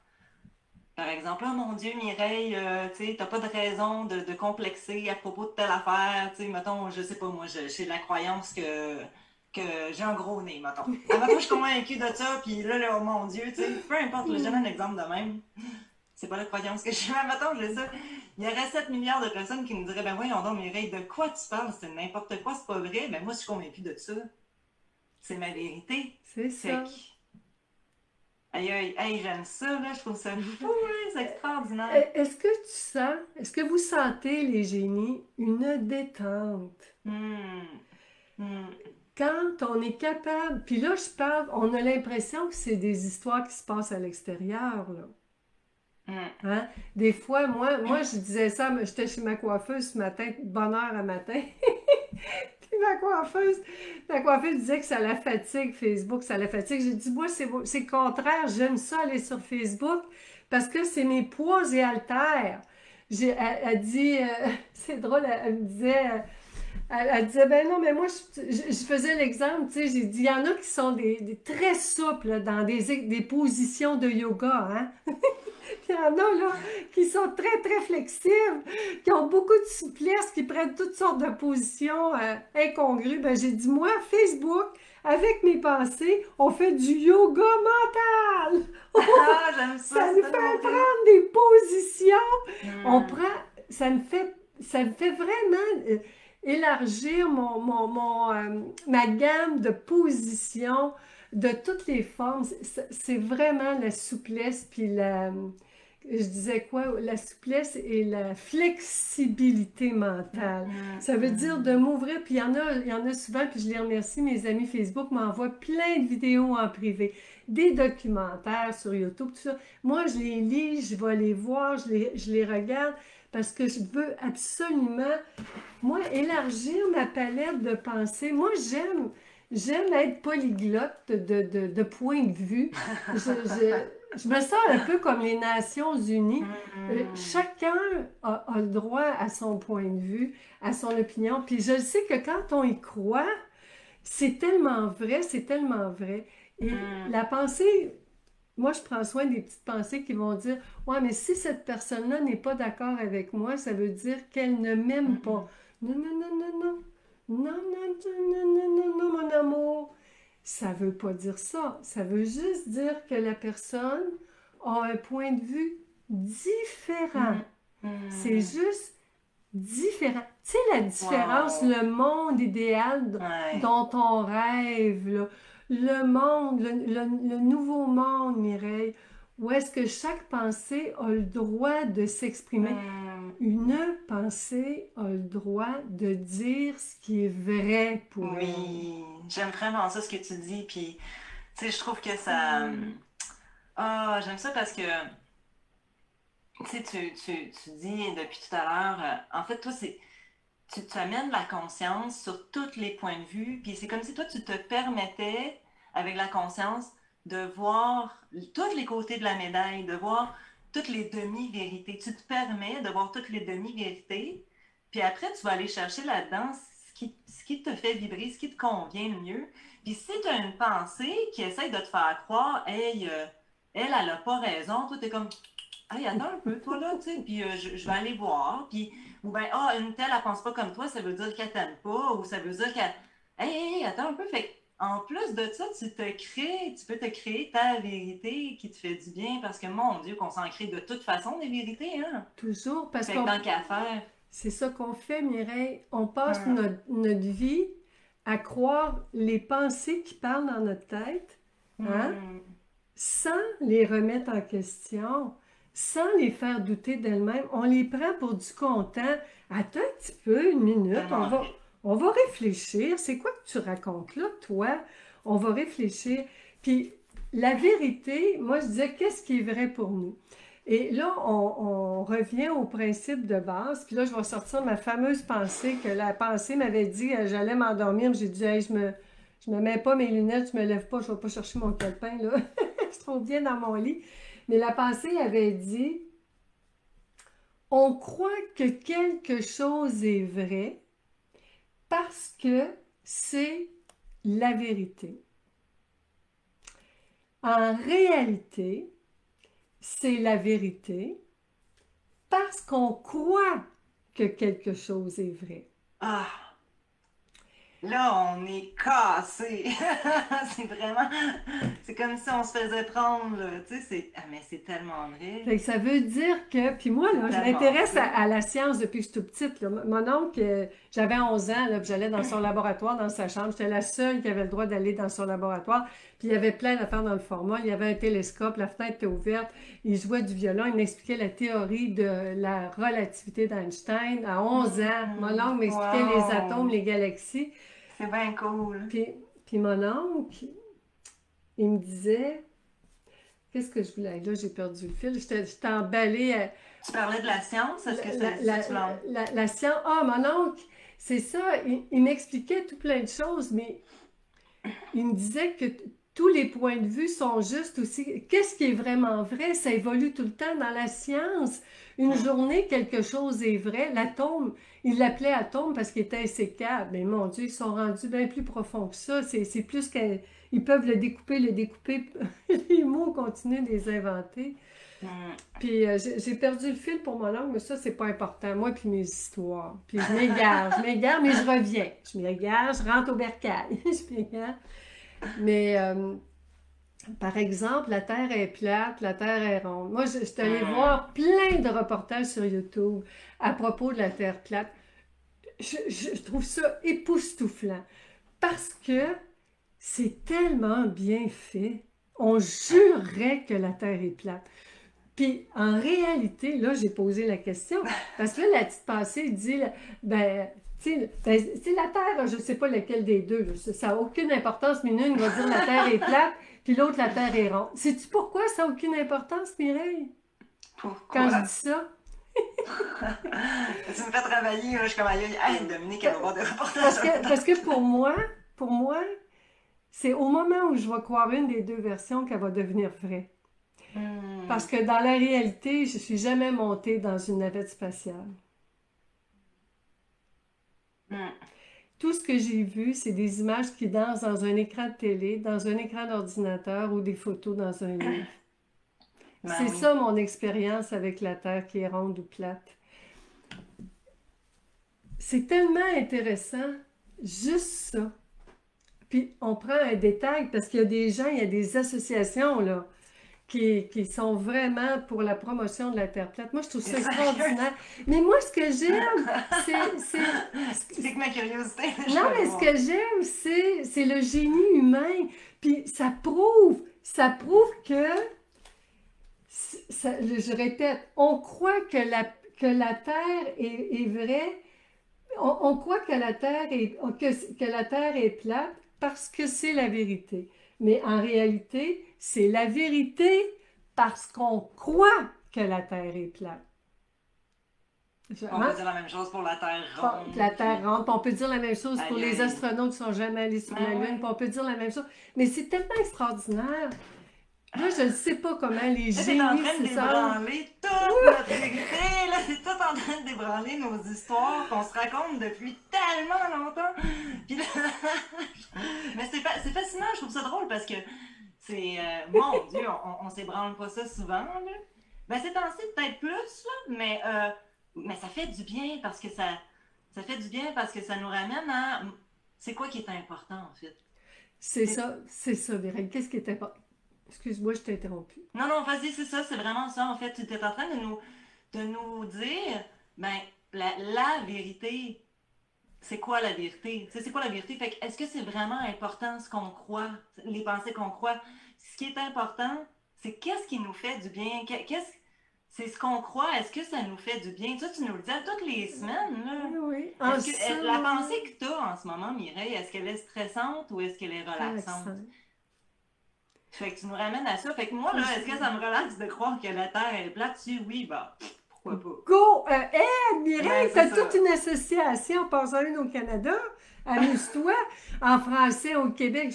[SPEAKER 2] Par exemple, oh mon Dieu, Mireille, tu sais, t'as pas de raison de complexer à propos de telle affaire. Tu sais, mettons, je sais pas, moi, j'ai la croyance que j'ai un gros nez, mettons. Mettons, je suis convaincue de ça, puis là, oh mon Dieu, tu sais, peu importe, je donne un exemple de même. C'est pas la croyance que j'ai. Mettons, je dis ça. Il y aurait 7 milliards de personnes qui me diraient, ben voyons donc, Mireille, de quoi tu parles? C'est n'importe quoi, c'est pas vrai. Ben moi, je suis convaincue de ça. C'est ma vérité.
[SPEAKER 1] C'est ça.
[SPEAKER 2] Aïe, aïe, aïe, j'aime ça, là, je trouve ça fou, là, c'est extraordinaire.
[SPEAKER 1] Est-ce que vous sentez, les génies, une détente? Quand on est capable, puis là, je parle, on a l'impression que c'est des histoires qui se passent à l'extérieur, là. Hein? Des fois, moi, je disais ça, j'étais chez ma coiffeuse ce matin, bonne heure à matin. Puis Ma coiffeuse disait que ça la fatigue, Facebook, ça la fatigue. J'ai dit, moi, c'est le contraire. J'aime ça aller sur Facebook parce que c'est mes poids et haltères. Elle dit, c'est drôle, elle me disait, elle disait, ben non, mais moi, je faisais l'exemple, tu sais, j'ai dit, il y en a qui sont des très souples là, dans des positions de yoga, hein? Il y en a là qui sont très, très flexibles, qui ont beaucoup de souplesse, qui prennent toutes sortes de positions incongrues. Ben, j'ai dit, moi, Facebook, avec mes pensées, on fait du yoga mental.
[SPEAKER 2] Ah, j'aime ça,
[SPEAKER 1] Ça
[SPEAKER 2] c'est
[SPEAKER 1] nous
[SPEAKER 2] tellement
[SPEAKER 1] fait
[SPEAKER 2] beau.
[SPEAKER 1] prendre des positions. On
[SPEAKER 2] Hmm.
[SPEAKER 1] prend, ça me fait vraiment élargir ma gamme de positions de toutes les formes. C'est vraiment la souplesse, puis je disais quoi? La souplesse et la flexibilité mentale. Ça veut dire de m'ouvrir, puis il y en a souvent, puis je les remercie, mes amis Facebook m'envoient plein de vidéos en privé, des documentaires sur YouTube, tout ça. Moi, je les lis, je vais les voir, je les regarde, parce que je veux absolument, moi, élargir ma palette de pensée. Moi, j'aime être polyglotte de point de vue. Je me sens un peu comme les Nations Unies.
[SPEAKER 2] Hmm.
[SPEAKER 1] Chacun a le droit à son point de vue, à son opinion. Puis je sais que quand on y croit, c'est tellement vrai, c'est tellement vrai. Et
[SPEAKER 2] Hmm.
[SPEAKER 1] la pensée, moi, je prends soin des petites pensées qui vont dire, ouais, mais si cette personne-là n'est pas d'accord avec moi, ça veut dire qu'elle ne m'aime pas.
[SPEAKER 2] Hmm.
[SPEAKER 1] Non, non, non, non, non. Non, non, non, non, non, non, non, mon amour. Ça veut pas dire ça. Ça veut juste dire que la personne a un point de vue différent.
[SPEAKER 2] Hmm.
[SPEAKER 1] C'est
[SPEAKER 2] Hmm.
[SPEAKER 1] juste différent. Tu sais, la différence,
[SPEAKER 2] Wow.
[SPEAKER 1] le monde idéal
[SPEAKER 2] Ouais.
[SPEAKER 1] dont on rêve, là, le monde, le nouveau monde, Mireille, où est-ce que chaque pensée a le droit de s'exprimer.
[SPEAKER 2] Hmm.
[SPEAKER 1] Une pensée a le droit de dire ce qui est vrai pour elle.
[SPEAKER 2] Oui, j'aime vraiment ça ce que tu dis, puis tu sais, je trouve que ça...
[SPEAKER 1] Hmm.
[SPEAKER 2] Ah, j'aime ça parce que, tu sais, tu dis depuis tout à l'heure, en fait, toi, tu amènes la conscience sur tous les points de vue, puis c'est comme si toi, tu te permettais, avec la conscience, de voir tous les côtés de la médaille, de voir toutes les demi-vérités. Tu te permets de voir toutes les demi-vérités, puis après, tu vas aller chercher là-dedans ce qui te fait vibrer, ce qui te convient le mieux. Puis si tu as une pensée qui essaie de te faire croire, hey, elle n'a pas raison, toi, t'es comme, hey, attends un peu, toi, là, tu sais, puis je vais aller voir, puis ou bien, ah, une telle, elle pense pas comme toi, ça veut dire qu'elle t'aime pas, ou ça veut dire qu'elle. Hey, hey, hey, attends un peu. Fait en plus de ça, tu peux te créer ta vérité qui te fait du bien, parce que mon Dieu, qu'on s'en crée de toute façon des vérités, hein.
[SPEAKER 1] Toujours, parce
[SPEAKER 2] Fait que
[SPEAKER 1] qu'on
[SPEAKER 2] tant qu'à faire.
[SPEAKER 1] c'est ça qu'on fait, Mireille. On passe
[SPEAKER 2] Hum,
[SPEAKER 1] notre vie à croire les pensées qui parlent dans notre tête, hein,
[SPEAKER 2] hum,
[SPEAKER 1] sans les remettre en question, sans les faire douter d'elles-mêmes. On les prend pour du content. Attends un petit peu, une minute,
[SPEAKER 2] tellement vrai.
[SPEAKER 1] on va réfléchir. C'est quoi que tu racontes là, toi? On va réfléchir. Puis la vérité, moi je disais, qu'est-ce qui est vrai pour nous? Et là, on revient au principe de base. Puis là, je vais sortir ma fameuse pensée que la pensée m'avait dit j'allais m'endormir. J'ai dit, hey, je me mets pas mes lunettes, je me lève pas, je vais pas chercher mon calepin, là. Je suis trop bien dans mon lit. Mais la pensée avait dit, on croit que quelque chose est vrai parce que c'est la vérité. En réalité, c'est la vérité parce qu'on croit que quelque chose est vrai.
[SPEAKER 2] Ah, là, on est cassé. C'est vraiment. C'est comme si on se faisait prendre, là. Tu sais, c'est. Ah, mais c'est tellement vrai.
[SPEAKER 1] Fait que ça veut dire que, puis moi,
[SPEAKER 2] C'est
[SPEAKER 1] là, je
[SPEAKER 2] tellement
[SPEAKER 1] m'intéresse
[SPEAKER 2] vrai.
[SPEAKER 1] à la science depuis que je suis toute petite, là. Mon oncle, j'avais 11 ans, là, puis j'allais dans son laboratoire, dans sa chambre. J'étais la seule qui avait le droit d'aller dans son laboratoire. Puis il y avait plein d'affaires dans le format. Il y avait un télescope, la fenêtre était ouverte. Il jouait du violon. Il m'expliquait la théorie de la relativité d'Einstein à 11 ans. Mon oncle m'expliquait les atomes,
[SPEAKER 2] Wow!
[SPEAKER 1] les galaxies.
[SPEAKER 2] C'est bien cool.
[SPEAKER 1] Puis, puis mon oncle, il me disait, qu'est-ce que je voulais? Là, j'ai perdu le fil. J'étais emballée.
[SPEAKER 2] Tu parlais de la science, est-ce que
[SPEAKER 1] La,
[SPEAKER 2] c'est
[SPEAKER 1] la,
[SPEAKER 2] ça tu l'as...
[SPEAKER 1] la science. Ah, mon oncle, c'est ça, il m'expliquait tout plein de choses, mais il me disait que tous les points de vue sont justes aussi. Qu'est-ce qui est vraiment vrai? Ça évolue tout le temps dans la science. Une journée, quelque chose est vrai. L'atome, il l'appelait atome parce qu'il était insécable. Mais mon Dieu, ils sont rendus bien plus profonds que ça. C'est plus qu'ils peuvent le découper. Les mots continuent de les inventer. Puis j'ai perdu le fil pour mon langue, mais ça, c'est pas important. Moi, puis mes histoires. Puis je m'égare, mais je reviens. Je m'égare, je rentre au bercail. Je m'égare. Mais, par exemple, la Terre est plate, la Terre est ronde. Moi, je suis allée voir plein de reportages sur YouTube à propos de la Terre plate. Je trouve ça époustouflant parce que c'est tellement bien fait. On jurerait que la Terre est plate. Puis, en réalité, là, j'ai posé la question, parce que là, la petite pensée dit, ben, tu sais, la Terre, je ne sais pas lequel des deux, là, ça n'a aucune importance, mais une va dire la Terre est plate, puis l'autre, la Terre est ronde. Sais-tu pourquoi ça n'a aucune importance, Mireille? Quand je dis ça?
[SPEAKER 2] Tu me fais travailler, là, je suis comme aïe, hey, Dominique, elle va voir des reportages.
[SPEAKER 1] Parce que pour moi, c'est au moment où je vais croire une des deux versions qu'elle va devenir vraie. Parce que dans la réalité, je ne suis jamais montée dans une navette spatiale. Tout ce que j'ai vu, c'est des images qui dansent dans un écran de télé, dans un écran d'ordinateur ou des photos dans un livre. C'est ça mon expérience avec la Terre qui est ronde ou plate. C'est tellement intéressant, juste ça. Puis on prend un détail parce qu'il y a des gens, il y a des associations là, qui sont vraiment pour la promotion de la Terre plate. Moi, je trouve ça extraordinaire. Mais moi, ce que j'aime,
[SPEAKER 2] c'est que ma curiosité.
[SPEAKER 1] Non, mais ce que j'aime, c'est le génie humain. Puis ça prouve que, je répète, on croit que la Terre est vraie. On croit que la Terre est plate parce que c'est la vérité. Mais en réalité, c'est la vérité parce qu'on croit que la Terre est plate.
[SPEAKER 2] On peut dire la même chose pour la Terre ronde.
[SPEAKER 1] La Terre ronde. On peut dire la même chose pour les astronautes qui ne sont jamais allés sur la Lune. On peut dire la même chose. Mais c'est tellement extraordinaire. Là, je ne sais pas comment les génies se sentent.
[SPEAKER 2] C'est en train de débranler toute notre vérité. Là, c'est tout en train de débranler nos histoires qu'on se raconte depuis tellement longtemps. Puis là... Mais c'est fascinant, je trouve ça drôle parce que c'est... mon Dieu, on s'ébranle pas ça souvent. Là. Ben, ces temps-ci, peut-être plus, là, mais ça fait du bien parce que ça fait du bien parce que ça nous ramène à... C'est quoi qui est important, en fait?
[SPEAKER 1] C'est ça, Mireille. Qu'est-ce qui est important? Excuse-moi, je t'ai interrompu.
[SPEAKER 2] Non, vas-y, c'est ça, c'est vraiment ça. En fait, tu étais en train de nous dire, ben, la vérité, c'est quoi la vérité? C'est quoi la vérité? Fait que, est-ce que c'est vraiment important ce qu'on croit, les pensées qu'on croit? Ce qui est important, c'est qu'est-ce qui nous fait du bien? C'est ce qu'on croit, est-ce que ça nous fait du bien? Toi, tu nous le dis à toutes les semaines, là.
[SPEAKER 1] Oui.
[SPEAKER 2] La pensée que tu as en ce moment, Mireille, est-ce qu'elle est stressante ou est-ce qu'elle est relaxante? Fait que tu nous ramènes à ça. Fait que moi, là, est-ce que ça me relaxe de croire que la Terre est plate? Oui, bah, pourquoi pas?
[SPEAKER 1] Go! Mireille, t'as toute une association, passant une au Canada, amuse-toi, en français au Québec.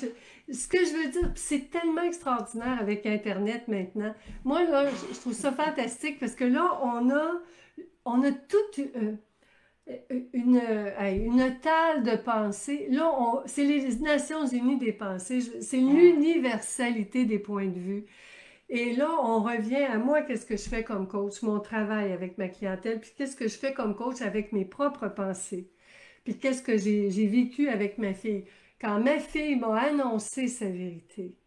[SPEAKER 1] Ce que je veux dire, c'est tellement extraordinaire avec Internet maintenant. Moi, là, je trouve ça fantastique parce que là, on a toute une table de pensée. Là, c'est les Nations Unies des pensées. C'est l'universalité des points de vue. Et là, on revient à moi, qu'est-ce que je fais comme coach, mon travail avec ma clientèle, puis qu'est-ce que je fais comme coach avec mes propres pensées. Puis qu'est-ce que j'ai vécu avec ma fille. Quand ma fille m'a annoncé sa vérité,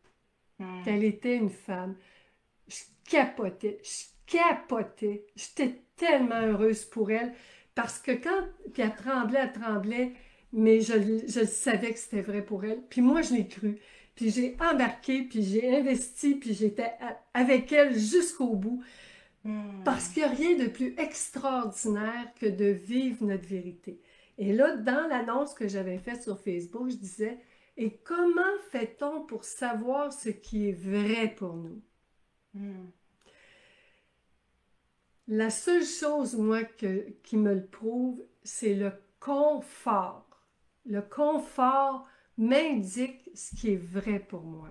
[SPEAKER 1] qu'elle était une femme, je capotais. J'étais tellement heureuse pour elle. Parce que puis elle tremblait, mais je savais que c'était vrai pour elle. Puis moi, je l'ai cru. Puis j'ai embarqué, puis j'ai investi, puis j'étais avec elle jusqu'au bout. Parce qu'il n'y a rien de plus extraordinaire que de vivre notre vérité. Et là, dans l'annonce que j'avais faite sur Facebook, je disais, et comment fait-on pour savoir ce qui est vrai pour nous? La seule chose, moi, qui me le prouve, c'est le confort. Le confort m'indique ce qui est vrai pour moi.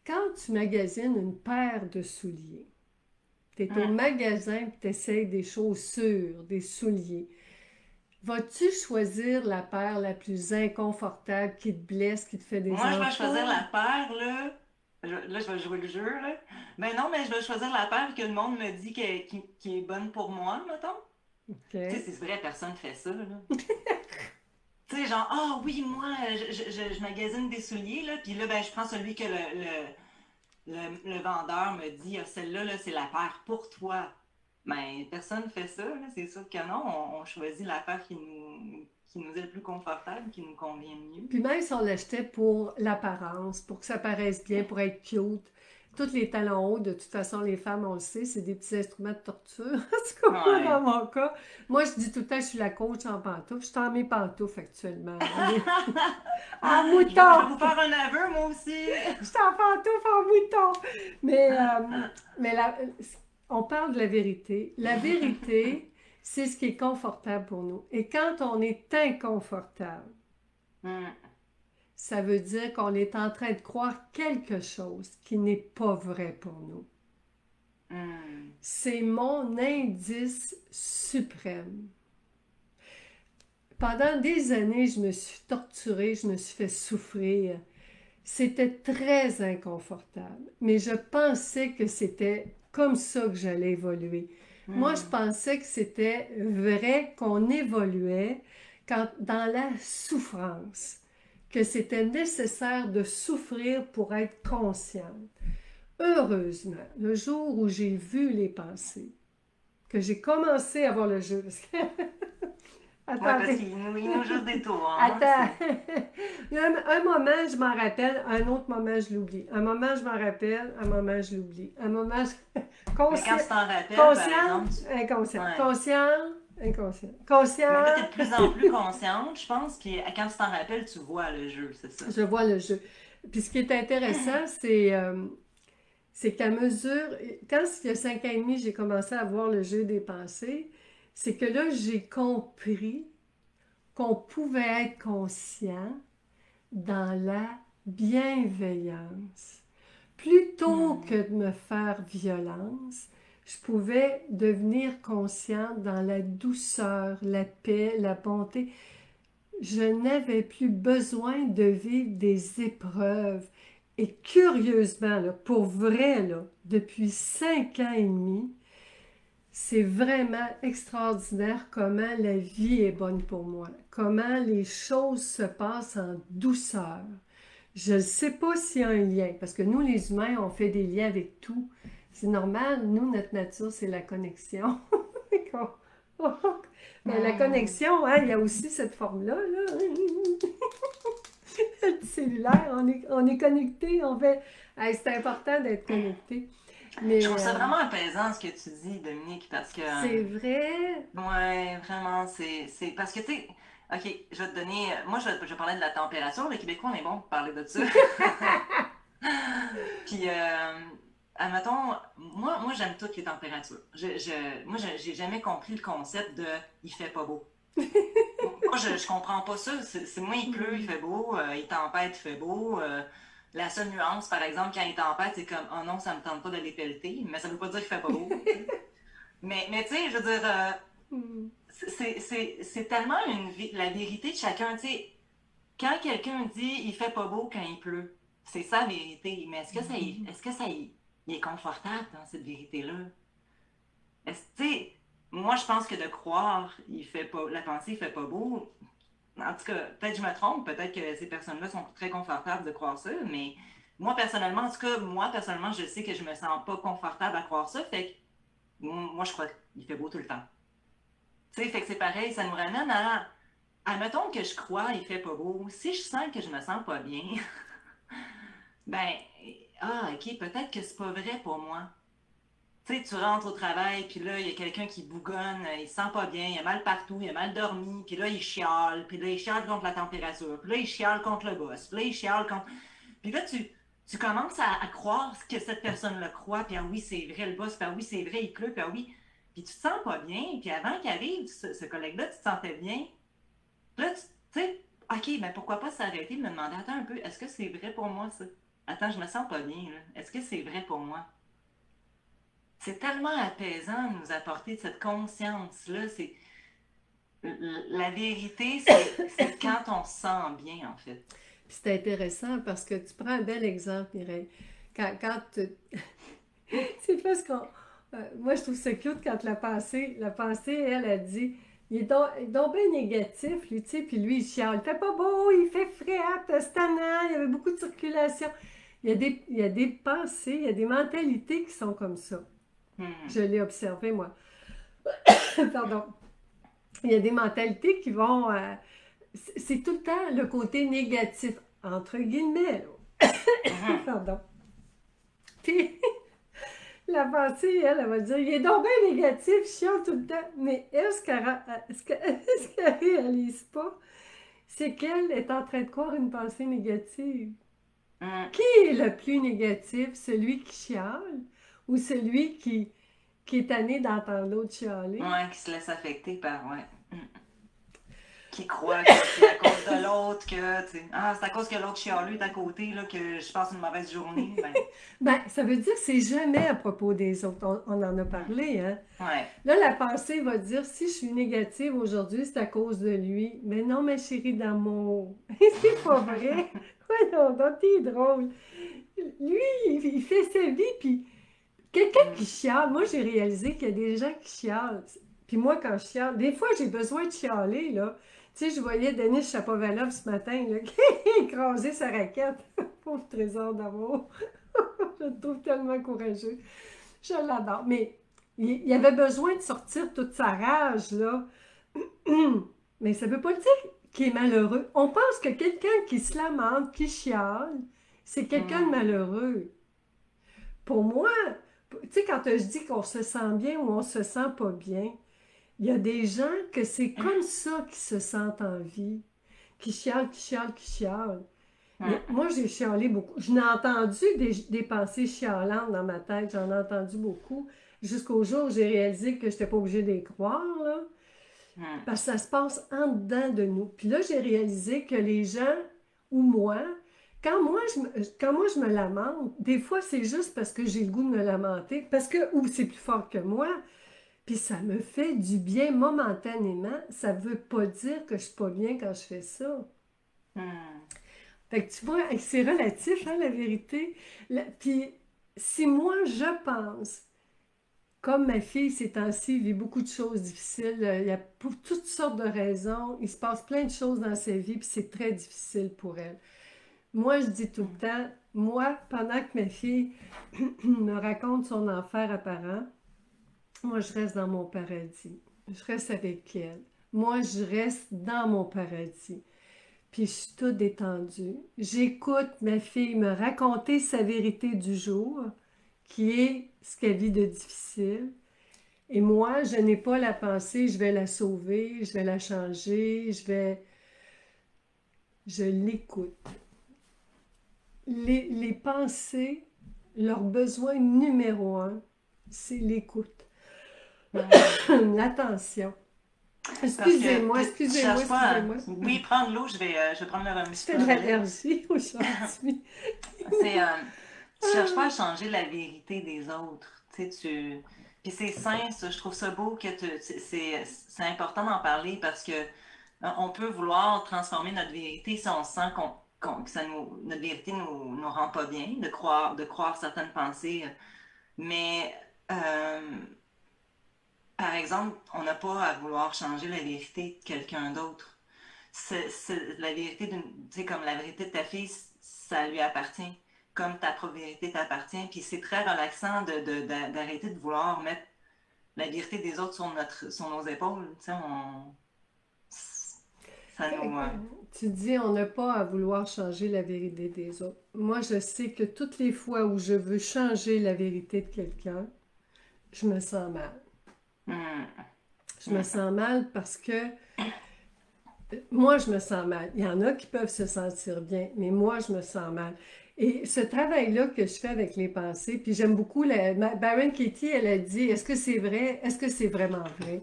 [SPEAKER 1] Quand tu magasines une paire de souliers, tu es au magasin et tu essaies des chaussures, des souliers, vas-tu choisir la paire la plus inconfortable qui te blesse, qui te fait des
[SPEAKER 2] Moi, je vais choisir
[SPEAKER 1] ampoules?
[SPEAKER 2] la paire, là. Là, je vais jouer le jeu, là. Ben non, mais je vais choisir la paire que le monde me dit qui est bonne pour moi, mettons. Tu sais,
[SPEAKER 1] OK.
[SPEAKER 2] c'est vrai, personne fait ça, là. Tu sais, genre, ah oui, moi, je magasine des souliers, là, puis là, ben, je prends celui que le vendeur me dit, ah, celle-là, là, c'est la paire pour toi. Ben, personne fait ça, là, c'est sûr que non. On choisit la paire qui nous est le plus confortable, qui nous convient le mieux.
[SPEAKER 1] Puis même si on l'achetait pour l'apparence, pour que ça paraisse bien, pour être cute, tous les talons hauts, de toute façon, les femmes, on le sait, c'est des petits instruments de torture. En tout cas, moi, dans
[SPEAKER 2] Ouais.
[SPEAKER 1] mon cas, moi, je dis tout le temps, je suis la coach en pantoufles. Je suis en mes pantoufles actuellement. On est en
[SPEAKER 2] Je vais
[SPEAKER 1] mouton!
[SPEAKER 2] vous faire un aveu, moi aussi.
[SPEAKER 1] Je suis en pantoufles, en mouton! Mais on parle de la vérité. La vérité, c'est ce qui est confortable pour nous. Et quand on est inconfortable,
[SPEAKER 2] Hmm,
[SPEAKER 1] ça veut dire qu'on est en train de croire quelque chose qui n'est pas vrai pour nous.
[SPEAKER 2] hmm,
[SPEAKER 1] C'est mon indice suprême. Pendant des années, je me suis torturée, je me suis fait souffrir. C'était très inconfortable, mais je pensais que c'était comme ça que j'allais évoluer. Moi, je
[SPEAKER 2] hmm,
[SPEAKER 1] pensais que c'était vrai qu'on évoluait dans la souffrance, que c'était nécessaire de souffrir pour être consciente. Heureusement, le jour où j'ai vu les pensées, que j'ai commencé à voir le jeu, parce que...
[SPEAKER 2] ouais, parce
[SPEAKER 1] Attendez,
[SPEAKER 2] qu'il nous joue des tours, hein.
[SPEAKER 1] attends. Il y a un moment, je m'en rappelle, un autre moment, je l'oublie. Un moment, je m'en rappelle, un moment, je l'oublie. Un moment,
[SPEAKER 2] Mais quand
[SPEAKER 1] conscient,
[SPEAKER 2] tu t'en rappelles, par
[SPEAKER 1] conscient,
[SPEAKER 2] exemple,
[SPEAKER 1] inconscient.
[SPEAKER 2] ouais.
[SPEAKER 1] Conscient, inconscient.
[SPEAKER 2] Mais là,
[SPEAKER 1] Conscient,
[SPEAKER 2] tu es de plus en plus consciente, je pense, puis quand tu t'en rappelles, tu vois le jeu, c'est ça.
[SPEAKER 1] je vois le jeu. Puis ce qui est intéressant, c'est qu'à mesure, quand il y a 5 ans et demi, j'ai commencé à voir le jeu des pensées, c'est que là, j'ai compris qu'on pouvait être conscient dans la bienveillance. Plutôt
[SPEAKER 2] Hmm,
[SPEAKER 1] que de me faire violence, je pouvais devenir consciente dans la douceur, la paix, la bonté. Je n'avais plus besoin de vivre des épreuves. Et curieusement, là, pour vrai, là, depuis 5 ans et demi, c'est vraiment extraordinaire comment la vie est bonne pour moi, comment les choses se passent en douceur. Je ne sais pas s'il y a un lien, parce que nous, les humains, on fait des liens avec tout. C'est normal, nous, notre nature, c'est la connexion. Mais la
[SPEAKER 2] hmm.
[SPEAKER 1] connexion, hein, il y a aussi cette forme-là, là. Le cellulaire, on est connecté, on fait... Hey, c'est important d'être connecté.
[SPEAKER 2] Je
[SPEAKER 1] Mais
[SPEAKER 2] trouve ça vraiment apaisant ce que tu dis, Dominique, parce que,
[SPEAKER 1] c'est vrai.
[SPEAKER 2] ouais, vraiment, c'est parce que, tu sais, OK, je vais te donner, moi, je parlais de la température, les Québécois, on est bon pour parler de ça. Puis, admettons, moi j'aime toutes les températures. Moi, j'ai jamais compris le concept de il fait pas beau. Moi, je comprends pas ça. Moi, il pleut, il
[SPEAKER 1] Hmm.
[SPEAKER 2] fait beau, il tempête, il fait beau. La seule nuance, par exemple, quand il tempête, c'est comme, oh non, ça me tente pas d'aller pelleter, mais ça veut pas dire qu'il fait pas beau, tu sais. Mais tu sais, je veux dire,
[SPEAKER 1] Hmm.
[SPEAKER 2] c'est tellement la vérité de chacun, tu sais. Quand quelqu'un dit il fait pas beau quand il pleut, c'est ça la vérité. Mais est-ce que il est confortable dans cette vérité-là? Tu sais, moi je pense que de croire il fait pas, la pensée il fait pas beau. En tout cas, peut-être que je me trompe, peut-être que ces personnes-là sont très confortables de croire ça, mais moi personnellement, en tout cas, moi personnellement, je sais que je me sens pas confortable à croire ça, fait que moi je crois qu'il fait beau tout le temps. Tu sais, fait que c'est pareil, ça nous ramène à, admettons que je crois il fait pas beau. Si je sens que je me sens pas bien, ben, ok, peut-être que c'est pas vrai pour moi. Tu sais, tu rentres au travail, puis là, il y a quelqu'un qui bougonne, il se sent pas bien, il a mal partout, il a mal dormi, puis là, il chiale, puis là, il chiale contre la température, puis là, il chiale contre le boss, puis là, il chiale contre... Puis là, tu commences à croire ce que cette personne-là croit, puis ah oui, c'est vrai, le boss, puis ah oui, c'est vrai, il pleut, puis ah oui, puis tu te sens pas bien, puis avant qu'arrive ce collègue-là, tu te sentais bien, Là, tu sais, OK, mais pourquoi pas s'arrêter de me demander, attends un peu, est-ce que c'est vrai pour moi, ça? Attends, je me sens pas bien, là. Est-ce que c'est vrai pour moi? C'est tellement apaisant de nous apporter cette conscience-là. C'est la vérité, c'est quand on se sent bien, en fait.
[SPEAKER 1] Puis c'est intéressant parce que tu prends un bel exemple, Mireille. Quand c'est parce qu'on... moi, je trouve ça cute quand la pensée, elle a dit, il est donc bien négatif, lui, tu sais, puis lui, il chiale. Il fait pas beau, il fait frais, c'est tannant, il y avait beaucoup de circulation. Il y a des pensées, il y a des mentalités qui sont comme ça.
[SPEAKER 2] Hmm.
[SPEAKER 1] Je l'ai observé, moi. Pardon. Il y a des mentalités qui vont... c'est tout le temps le côté négatif, entre guillemets, là.
[SPEAKER 2] Mhm.
[SPEAKER 1] Pardon. Puis, la pensée, elle va dire, il est donc bien négatif, chiant tout le temps. Mais elle, ce qu'elle réalise pas, c'est qu'elle est en train de croire une pensée négative.
[SPEAKER 2] Hmm.
[SPEAKER 1] Qui est le plus négatif? Celui qui chiale ou celui qui est tanné d'entendre l'autre chialer?
[SPEAKER 2] Ouais, qui se laisse affecter par, ouais. Hmm. Qui croit que c'est à cause de l'autre que, tu sais, ah, c'est à cause que l'autre chialeux est à côté, là, que je passe une mauvaise journée. Ben,
[SPEAKER 1] Ben, ça veut dire que c'est jamais à propos des autres. On en a
[SPEAKER 2] hmm.
[SPEAKER 1] parlé, hein?
[SPEAKER 2] Ouais.
[SPEAKER 1] Là, la pensée va dire, si je suis négative aujourd'hui, c'est à cause de lui. Mais non, ma chérie d'amour, c'est pas vrai. Voyons donc, t'es drôle. Lui, il fait sa vie, puis quelqu'un qui
[SPEAKER 2] Hmm.
[SPEAKER 1] chiale, moi, j'ai réalisé qu'il y a des gens qui chialent. Puis moi, quand je chiale, des fois, j'ai besoin de chialer, là. Tu sais, je voyais Denis Chapovalov ce matin, là, qui a écrasé sa raquette. Pauvre trésor d'amour. Je le trouve tellement courageux. Je l'adore. Mais il avait besoin de sortir toute sa rage, là. Mais ça ne veut pas dire qu'il est malheureux. On pense que quelqu'un qui se lamente, qui chiale, c'est quelqu'un de
[SPEAKER 2] Hmm.
[SPEAKER 1] malheureux. Pour moi, tu sais, quand je dis qu'on se sent bien ou on se sent pas bien, il y a des gens que c'est comme ça qui se sentent en vie, qui chialent, qui chialent, qui chialent.
[SPEAKER 2] Hmm.
[SPEAKER 1] Moi, j'ai chialé beaucoup. Je n'ai entendu des pensées chialantes dans ma tête. J'en ai entendu beaucoup. Jusqu'au jour où j'ai réalisé que je n'étais pas obligée de les croire, là.
[SPEAKER 2] Hmm.
[SPEAKER 1] Parce que ça se passe en dedans de nous. Puis là, j'ai réalisé que les gens, ou moi, quand moi je me lamente, des fois, c'est juste parce que j'ai le goût de me lamenter, parce que, ou c'est plus fort que moi, puis ça me fait du bien momentanément. Ça ne veut pas dire que je suis pas bien quand je fais ça.
[SPEAKER 2] Hmm.
[SPEAKER 1] Fait que tu vois, c'est relatif, hein, la vérité. Puis si moi, je pense, comme ma fille ces temps-ci vit beaucoup de choses difficiles, il y a pour toutes sortes de raisons, il se passe plein de choses dans sa vie, puis c'est très difficile pour elle. Moi, je dis tout le
[SPEAKER 2] Hmm.
[SPEAKER 1] temps, moi, pendant que ma fille me raconte son enfer apparent, moi, je reste dans mon paradis. Je reste avec elle. Moi, je reste dans mon paradis. Puis je suis toute détendue. J'écoute ma fille me raconter sa vérité du jour, qui est ce qu'elle vit de difficile. Et moi, je n'ai pas la pensée, je vais la sauver, je vais la changer, je l'écoute. Les pensées, leur besoin numéro un, c'est l'écoute.
[SPEAKER 2] Hmm.
[SPEAKER 1] L'attention.
[SPEAKER 2] Parce que
[SPEAKER 1] Excusez-moi,
[SPEAKER 2] tu
[SPEAKER 1] excusez-moi,
[SPEAKER 2] cherches pas à...
[SPEAKER 1] excusez-moi.
[SPEAKER 2] Oui, prendre l'eau, je vais prendre un
[SPEAKER 1] Je
[SPEAKER 2] petit
[SPEAKER 1] fais
[SPEAKER 2] peu
[SPEAKER 1] de
[SPEAKER 2] le relais.
[SPEAKER 1] l'allergie aujourd'hui.
[SPEAKER 2] C'est, tu cherches pas à
[SPEAKER 1] Ah,
[SPEAKER 2] changer la vérité des autres. Tu sais, Puis c'est sain, ça. Je trouve ça beau que c'est important d'en parler parce que on peut vouloir transformer notre vérité si on sent que notre vérité nous rend pas bien, de croire certaines pensées. Mais, euh, par exemple, on n'a pas à vouloir changer la vérité de quelqu'un d'autre. La vérité tu sais, comme la vérité de ta fille, ça lui appartient, comme ta propre vérité t'appartient. Puis c'est très relaxant d'arrêter de vouloir mettre la vérité des autres sur nos épaules. Tu sais, ça nous.
[SPEAKER 1] tu dis, on n'a pas à vouloir changer la vérité des autres. Moi, je sais que toutes les fois où je veux changer la vérité de quelqu'un, je me sens mal.
[SPEAKER 2] Hum,
[SPEAKER 1] Je me sens mal parce que moi, je me sens mal. Il y en a qui peuvent se sentir bien, mais moi, je me sens mal. Et ce travail-là que je fais avec les pensées, puis j'aime beaucoup, Baron Katie, elle a dit, est-ce que c'est vrai? Est-ce que c'est vraiment vrai?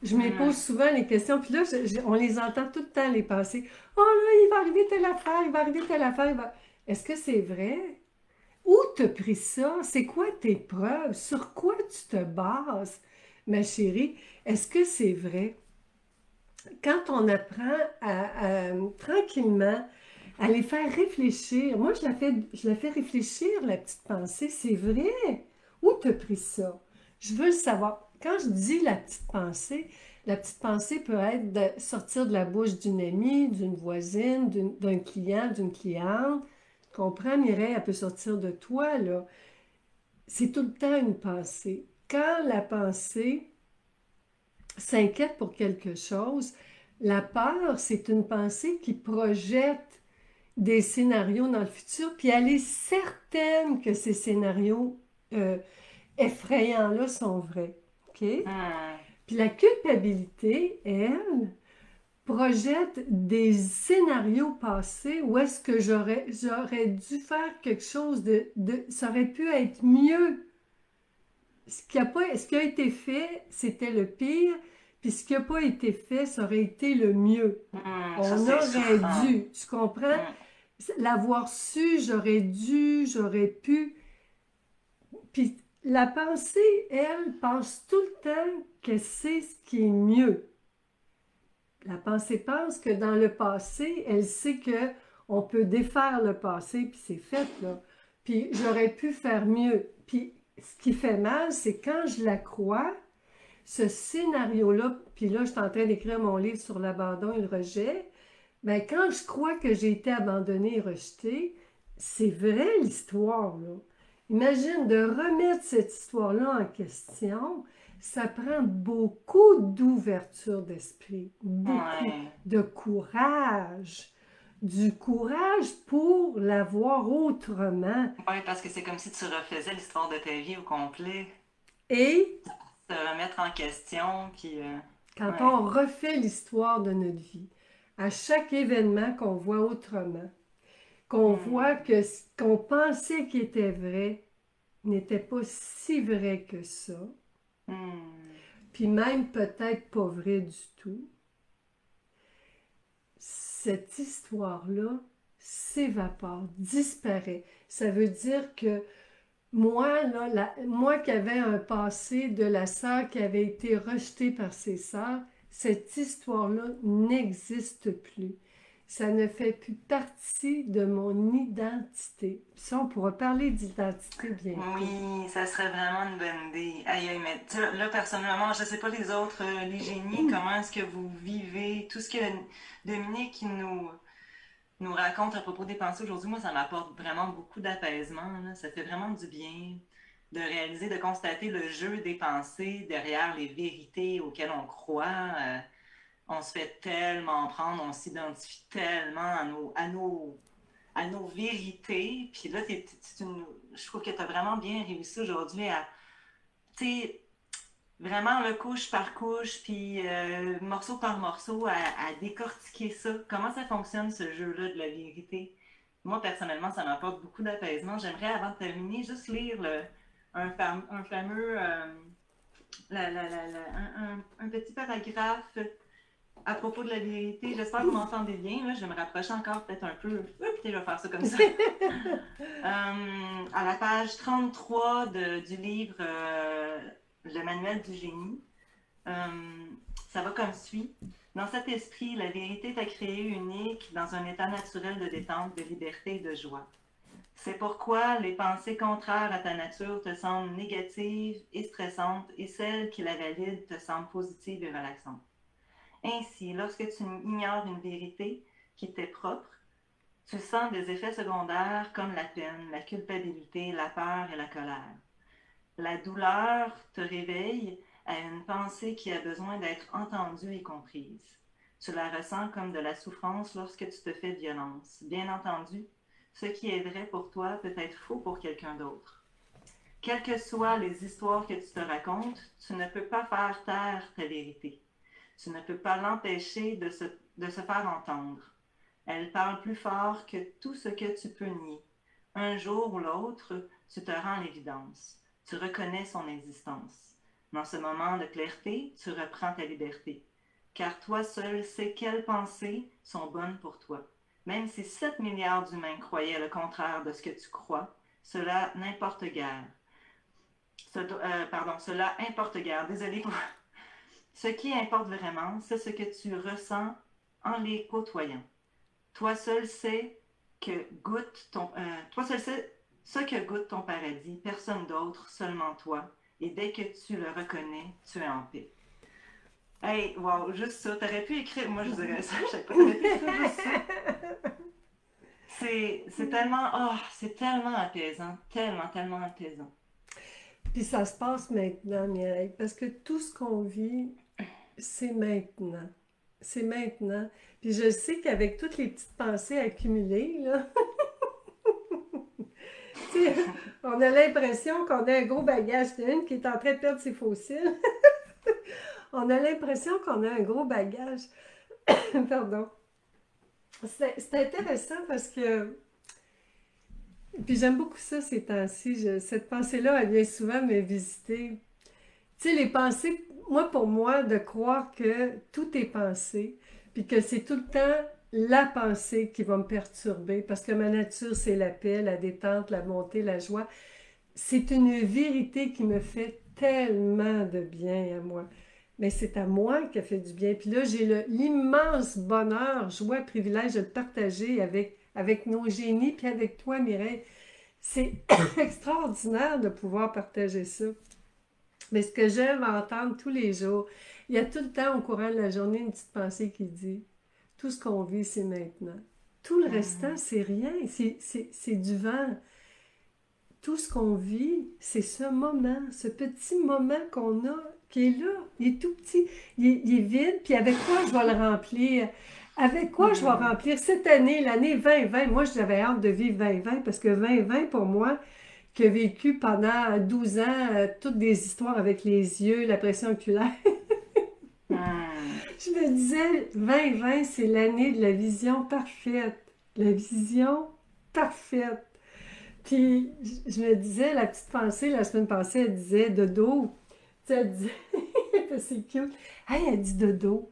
[SPEAKER 1] je me pose souvent les questions, puis là, on les entend tout le temps, les pensées. Oh là, il va arriver telle affaire, il va arriver telle affaire. Est-ce que c'est vrai? Où t'as pris ça? C'est quoi tes preuves? Sur quoi tu te bases, ma chérie? Est-ce que c'est vrai? Quand on apprend tranquillement à les faire réfléchir, moi je la fais réfléchir, la petite pensée, c'est vrai. Où t'as pris ça? Je veux le savoir. Quand je dis la petite pensée peut être de sortir de la bouche d'une amie, d'une voisine, d'un client, d'une cliente. Tu comprends, Mireille, elle peut sortir de toi, là. C'est tout le temps une pensée. Quand la pensée s'inquiète pour quelque chose, la peur, c'est une pensée qui projette des scénarios dans le futur, puis elle est certaine que ces scénarios euh, effrayants-là sont vrais. OK?
[SPEAKER 2] Hmm.
[SPEAKER 1] Puis la culpabilité, elle, projette des scénarios passés où est-ce que j'aurais dû faire quelque chose ça aurait pu être mieux. Ce qui a été fait, c'était le pire, puis ce qui n'a pas été fait, ça aurait été le mieux.
[SPEAKER 2] Ça,
[SPEAKER 1] On
[SPEAKER 2] c'est
[SPEAKER 1] aurait
[SPEAKER 2] souffrant.
[SPEAKER 1] dû, tu comprends?
[SPEAKER 2] Hmm.
[SPEAKER 1] L'avoir su, j'aurais dû, j'aurais pu. Puis la pensée, elle, pense tout le temps que c'est ce qui est mieux. La pensée pense que dans le passé, elle sait que on peut défaire le passé, puis c'est fait, là. Puis j'aurais pu faire mieux. Puis ce qui fait mal, c'est quand je la crois, ce scénario-là, puis là, je suis en train d'écrire mon livre sur l'abandon et le rejet, bien, quand je crois que j'ai été abandonnée et rejetée, c'est vrai l'histoire, là. Imagine de remettre cette histoire-là en question, ça prend beaucoup d'ouverture d'esprit, beaucoup
[SPEAKER 2] Ouais.
[SPEAKER 1] de courage, du courage pour la voir autrement.
[SPEAKER 2] Ouais, parce que c'est comme si tu refaisais l'histoire de ta vie au complet,
[SPEAKER 1] Et
[SPEAKER 2] te remettre en question, puis
[SPEAKER 1] quand
[SPEAKER 2] ouais.
[SPEAKER 1] on refait l'histoire de notre vie, à chaque événement qu'on voit autrement, qu'on voit
[SPEAKER 2] Hmm.
[SPEAKER 1] que ce qu'on pensait qui était vrai n'était pas si vrai que ça,
[SPEAKER 2] Hmm.
[SPEAKER 1] puis même peut-être pas vrai du tout, cette histoire-là s'évapore, disparaît. Ça veut dire que moi, là, moi qui avais un passé de la sœur qui avait été rejetée par ses sœurs, cette histoire-là n'existe plus. Ça ne fait plus partie de mon identité. Puis ça, on pourra parler d'identité bientôt.
[SPEAKER 2] Oui, ça serait vraiment une bonne idée. Aïe, aïe, mais tu sais, là, personnellement, je sais pas les autres, les génies, comment est-ce que vous vivez, tout ce que Dominique nous raconte à propos des pensées aujourd'hui, moi, ça m'apporte vraiment beaucoup d'apaisement, là. Ça fait vraiment du bien de réaliser, de constater le jeu des pensées derrière les vérités auxquelles on croit. On se fait tellement prendre, on s'identifie tellement à nos vérités. Puis là, je trouve que tu as vraiment bien réussi aujourd'hui à, tu sais, vraiment le couche par couche, puis morceau par morceau, à décortiquer ça. Comment ça fonctionne ce jeu-là de la vérité? Moi, personnellement, ça m'apporte beaucoup d'apaisement. J'aimerais, avant de terminer, juste lire un fameux, un petit paragraphe à propos de la vérité. J'espère que vous m'entendez bien. Là. Je vais me rapprocher encore peut-être un peu. Peut-être je vais faire ça comme ça. À la page 33 du livre Le manuel du génie, ça va comme suit. Dans cet esprit, la vérité t'a créé unique dans un état naturel de détente, de liberté et de joie. C'est pourquoi les pensées contraires à ta nature te semblent négatives et stressantes et celles qui la valident te semblent positives et relaxantes. Ainsi, lorsque tu ignores une vérité qui t'est propre, tu sens des effets secondaires comme la peine, la culpabilité, la peur et la colère. La douleur te réveille à une pensée qui a besoin d'être entendue et comprise. Tu la ressens comme de la souffrance lorsque tu te fais violence. Bien entendu, ce qui est vrai pour toi peut être faux pour quelqu'un d'autre. Quelles que soient les histoires que tu te racontes, tu ne peux pas faire taire ta vérité. Tu ne peux pas l'empêcher de se faire entendre. Elle parle plus fort que tout ce que tu peux nier. Un jour ou l'autre, tu te rends l'évidence. Tu reconnais son existence. Dans ce moment de clarté, tu reprends ta liberté. Car toi seul sais quelles pensées sont bonnes pour toi. Même si 7 milliards d'humains croyaient le contraire de ce que tu crois, cela n'importe guère. Cela importe guère. Désolée. Ce qui importe vraiment, c'est ce que tu ressens en les côtoyant. Toi seul sais toi seul sais ce que goûte ton paradis, personne d'autre, seulement toi. Et dès que tu le reconnais, tu es en paix. Hey, wow, juste ça. T'aurais pu écrire, moi je dirais ça à chaque fois. T'aurais pu écrire juste ça. C'est tellement apaisant, tellement apaisant.
[SPEAKER 1] Puis ça se passe maintenant, Mireille, parce que tout ce qu'on vit, c'est maintenant. C'est maintenant. Puis je sais qu'avec toutes les petites pensées accumulées, là, tu sais, on a l'impression qu'on a un gros bagage d'une qui est en train de perdre ses fossiles. On a l'impression qu'on a un gros bagage. Pardon. C'est intéressant parce que puis j'aime beaucoup ça ces temps-ci. Cette pensée-là, elle vient souvent me visiter. Tu sais, les pensées, pour moi, de croire que tout est pensé, puis que c'est tout le temps la pensée qui va me perturber, parce que ma nature, c'est la paix, la détente, la bonté, la joie. C'est une vérité qui me fait tellement de bien à moi. Mais c'est à moi qui a fait du bien. Puis là, j'ai l'immense bonheur, joie, privilège de le partager avec nos génies, puis avec toi, Mireille. C'est extraordinaire de pouvoir partager ça. Mais ce que j'aime entendre tous les jours, il y a tout le temps au courant de la journée une petite pensée qui dit « Tout ce qu'on vit, c'est maintenant. » Tout le restant, c'est rien, c'est du vent. Tout ce qu'on vit, c'est ce moment, ce petit moment qu'on a, qui est là. Il est tout petit, il est vide, puis avec quoi je vais le remplir? Avec quoi je vais remplir cette année, l'année 2020? Moi, j'avais hâte de vivre 2020 parce que 2020, pour moi, qui a vécu pendant 12 ans toutes des histoires avec les yeux, la pression oculaire, je me disais, 2020, c'est l'année de la vision parfaite. La vision parfaite. Puis, je me disais, la petite pensée, la semaine passée, elle disait dodo. Tu sais, elle disait, c'est cute. Hey, elle dit dodo.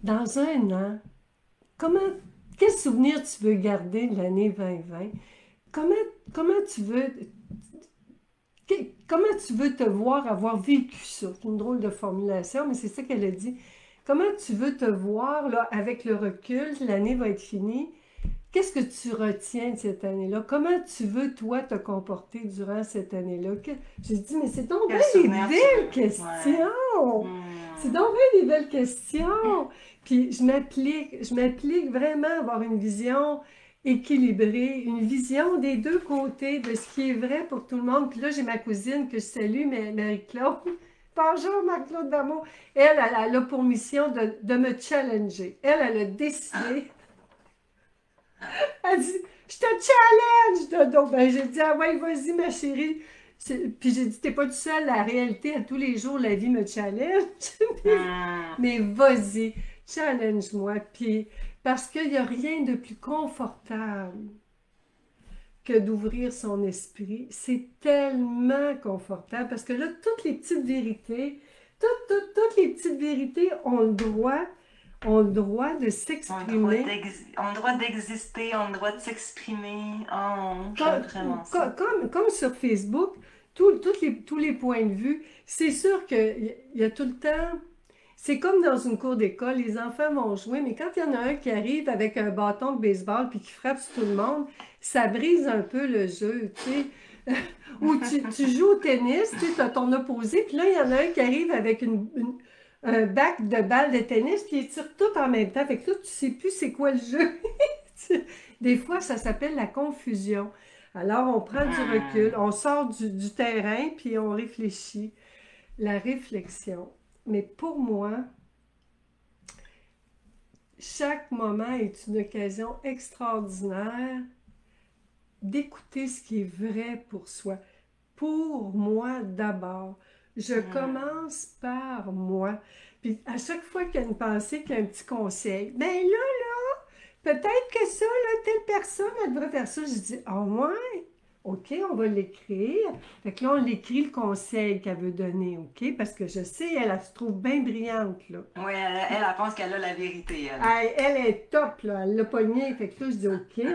[SPEAKER 1] Dans un an, quel souvenir tu veux garder de l'année 2020? Comment tu veux te voir avoir vécu ça? C'est une drôle de formulation, mais c'est ça qu'elle a dit. Comment tu veux te voir là, avec le recul, l'année va être finie? Qu'est-ce que tu retiens de cette année-là? Comment tu veux, toi, te comporter durant cette année-là? J'ai dit, mais c'est donc bien des belles questions! Ouais. C'est donc bien des belles questions! Puis je m'applique vraiment à avoir une vision équilibrée, une vision des deux côtés de ce qui est vrai pour tout le monde. Puis là, j'ai ma cousine que je salue, Marie-Claude. Bonjour, Marc-Claude Damour. Elle a pour mission de me challenger. Elle a décidé... Elle dit, je te challenge, Dodo. Ben, j'ai dit, ah ouais, vas-y, ma chérie. Puis j'ai dit, t'es pas tout seul, la réalité, à tous les jours, la vie me challenge. Mais vas-y, challenge-moi. Puis, parce qu'il n'y a rien de plus confortable que d'ouvrir son esprit. C'est tellement confortable parce que là, toutes les petites vérités, toutes les petites vérités ont le droit de s'exprimer.
[SPEAKER 2] On le droit d'exister, on le droit de s'exprimer. Oh, j'aime vraiment ça.
[SPEAKER 1] Comme sur Facebook, tous les points de vue, c'est sûr qu'il y a tout le temps... C'est comme dans une cour d'école, les enfants vont jouer, mais quand il y en a un qui arrive avec un bâton de baseball puis qui frappe sur tout le monde, ça brise un peu le jeu, tu sais. Ou tu joues au tennis, tu as ton opposé, puis là, il y en a un qui arrive avec un bac de balles de tennis, puis il tire tout en même temps. Fait que là, tu sais plus c'est quoi le jeu. Des fois, ça s'appelle la confusion. Alors, on prend du recul, on sort du terrain, puis on réfléchit. La réflexion. Mais pour moi, chaque moment est une occasion extraordinaire d'écouter ce qui est vrai pour soi. Pour moi d'abord. Je commence par moi. Puis à chaque fois qu'il y a une pensée, qu'il y a un petit conseil, ben là, peut-être que ça, là, telle personne, elle devrait faire ça. Je dis, oh ouais, OK, on va l'écrire. Fait que là, on l'écrit le conseil qu'elle veut donner, OK? Parce que je sais, elle se trouve bien brillante, là.
[SPEAKER 2] Oui, elle pense qu'elle a la vérité, elle.
[SPEAKER 1] Elle est top, là. Elle l'a pognée. Fait que là, je dis, OK,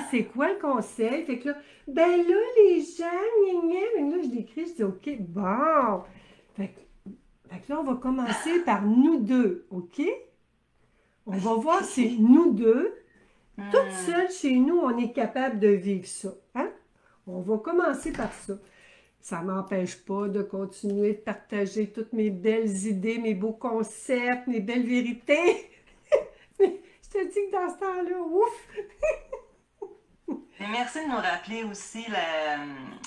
[SPEAKER 1] c'est quoi le conseil? Fait que là, ben là, les gens, gna, gna. Mais là, je l'écris, je dis, OK, bon. Fait que là, on va commencer par nous deux, OK? On va voir si nous deux, toutes seules chez nous, on est capable de vivre ça. Hein? On va commencer par ça. Ça ne m'empêche pas de continuer de partager toutes mes belles idées, mes beaux concepts, mes belles vérités. Mais je te dis que dans ce temps-là, ouf!
[SPEAKER 2] Mais merci de nous rappeler aussi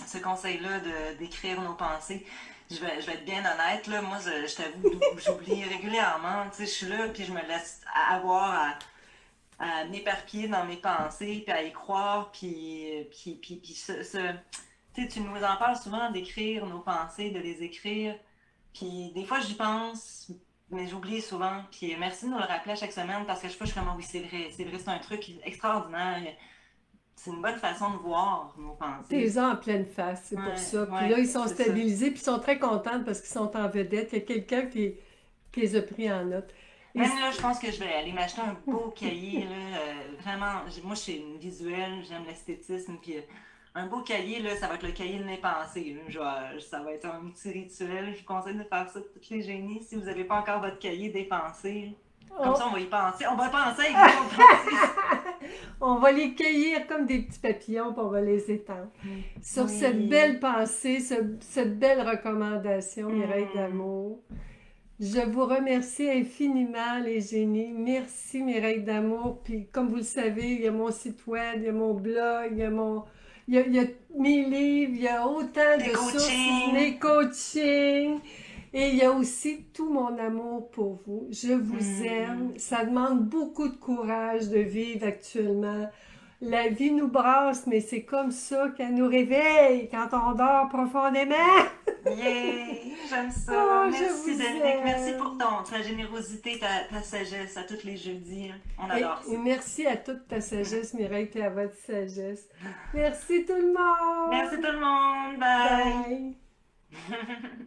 [SPEAKER 2] ce conseil-là d'écrire nos pensées. Je vais être bien honnête, là, moi, je t'avoue, j'oublie régulièrement. Tu sais, je suis là, puis je me laisse avoir à m'éparpiller dans mes pensées, puis à y croire, puis tu sais, tu nous en parles souvent d'écrire nos pensées, de les écrire. Puis des fois, j'y pense, mais j'oublie souvent. Puis merci de nous le rappeler à chaque semaine parce que je suis vraiment, oui, c'est vrai, c'est un truc extraordinaire. C'est une bonne façon de voir nos pensées.
[SPEAKER 1] T'es en pleine face, c'est pour ça. Puis là,
[SPEAKER 2] Ouais,
[SPEAKER 1] ils sont
[SPEAKER 2] c'est ça.
[SPEAKER 1] stabilisés, puis ils sont très contents parce qu'ils sont en vedette. Il y a quelqu'un qui les a pris en note. Et
[SPEAKER 2] Même là, je pense que je vais aller m'acheter un beau cahier, là, vraiment, moi, je suis une visuelle, j'aime l'esthétisme, puis un beau cahier, là, ça va être le cahier de mes pensées, là. Ça va être un petit rituel. Je vous conseille de faire ça pour toutes les génies. Si vous n'avez pas encore votre cahier des pensées, comme ça, on va y penser. On va penser avec vos pensées.
[SPEAKER 1] on va les cueillir comme des petits papillons, puis on va les étendre. Sur cette belle pensée, cette belle recommandation, Mireille d'amour. Je vous remercie infiniment, les génies. Merci, Mireille d'amour. Puis, comme vous le savez, il y a mon site web, il y a mon blog, il y a mes livres, il y a autant de sources, mes coachings. Et il y a aussi tout mon amour pour vous. Je vous aime. Ça demande beaucoup de courage de vivre actuellement. La vie nous brasse, mais c'est comme ça qu'elle nous réveille quand on dort profondément.
[SPEAKER 2] Yeah, j'aime ça.
[SPEAKER 1] Oh,
[SPEAKER 2] Merci, Véronique. Merci pour ta générosité, ta sagesse à tous les jeudis. On adore ça.
[SPEAKER 1] Et merci à toute ta sagesse, Mireille, et à votre sagesse. Merci tout le monde.
[SPEAKER 2] Merci tout le monde. Bye.
[SPEAKER 1] Bye.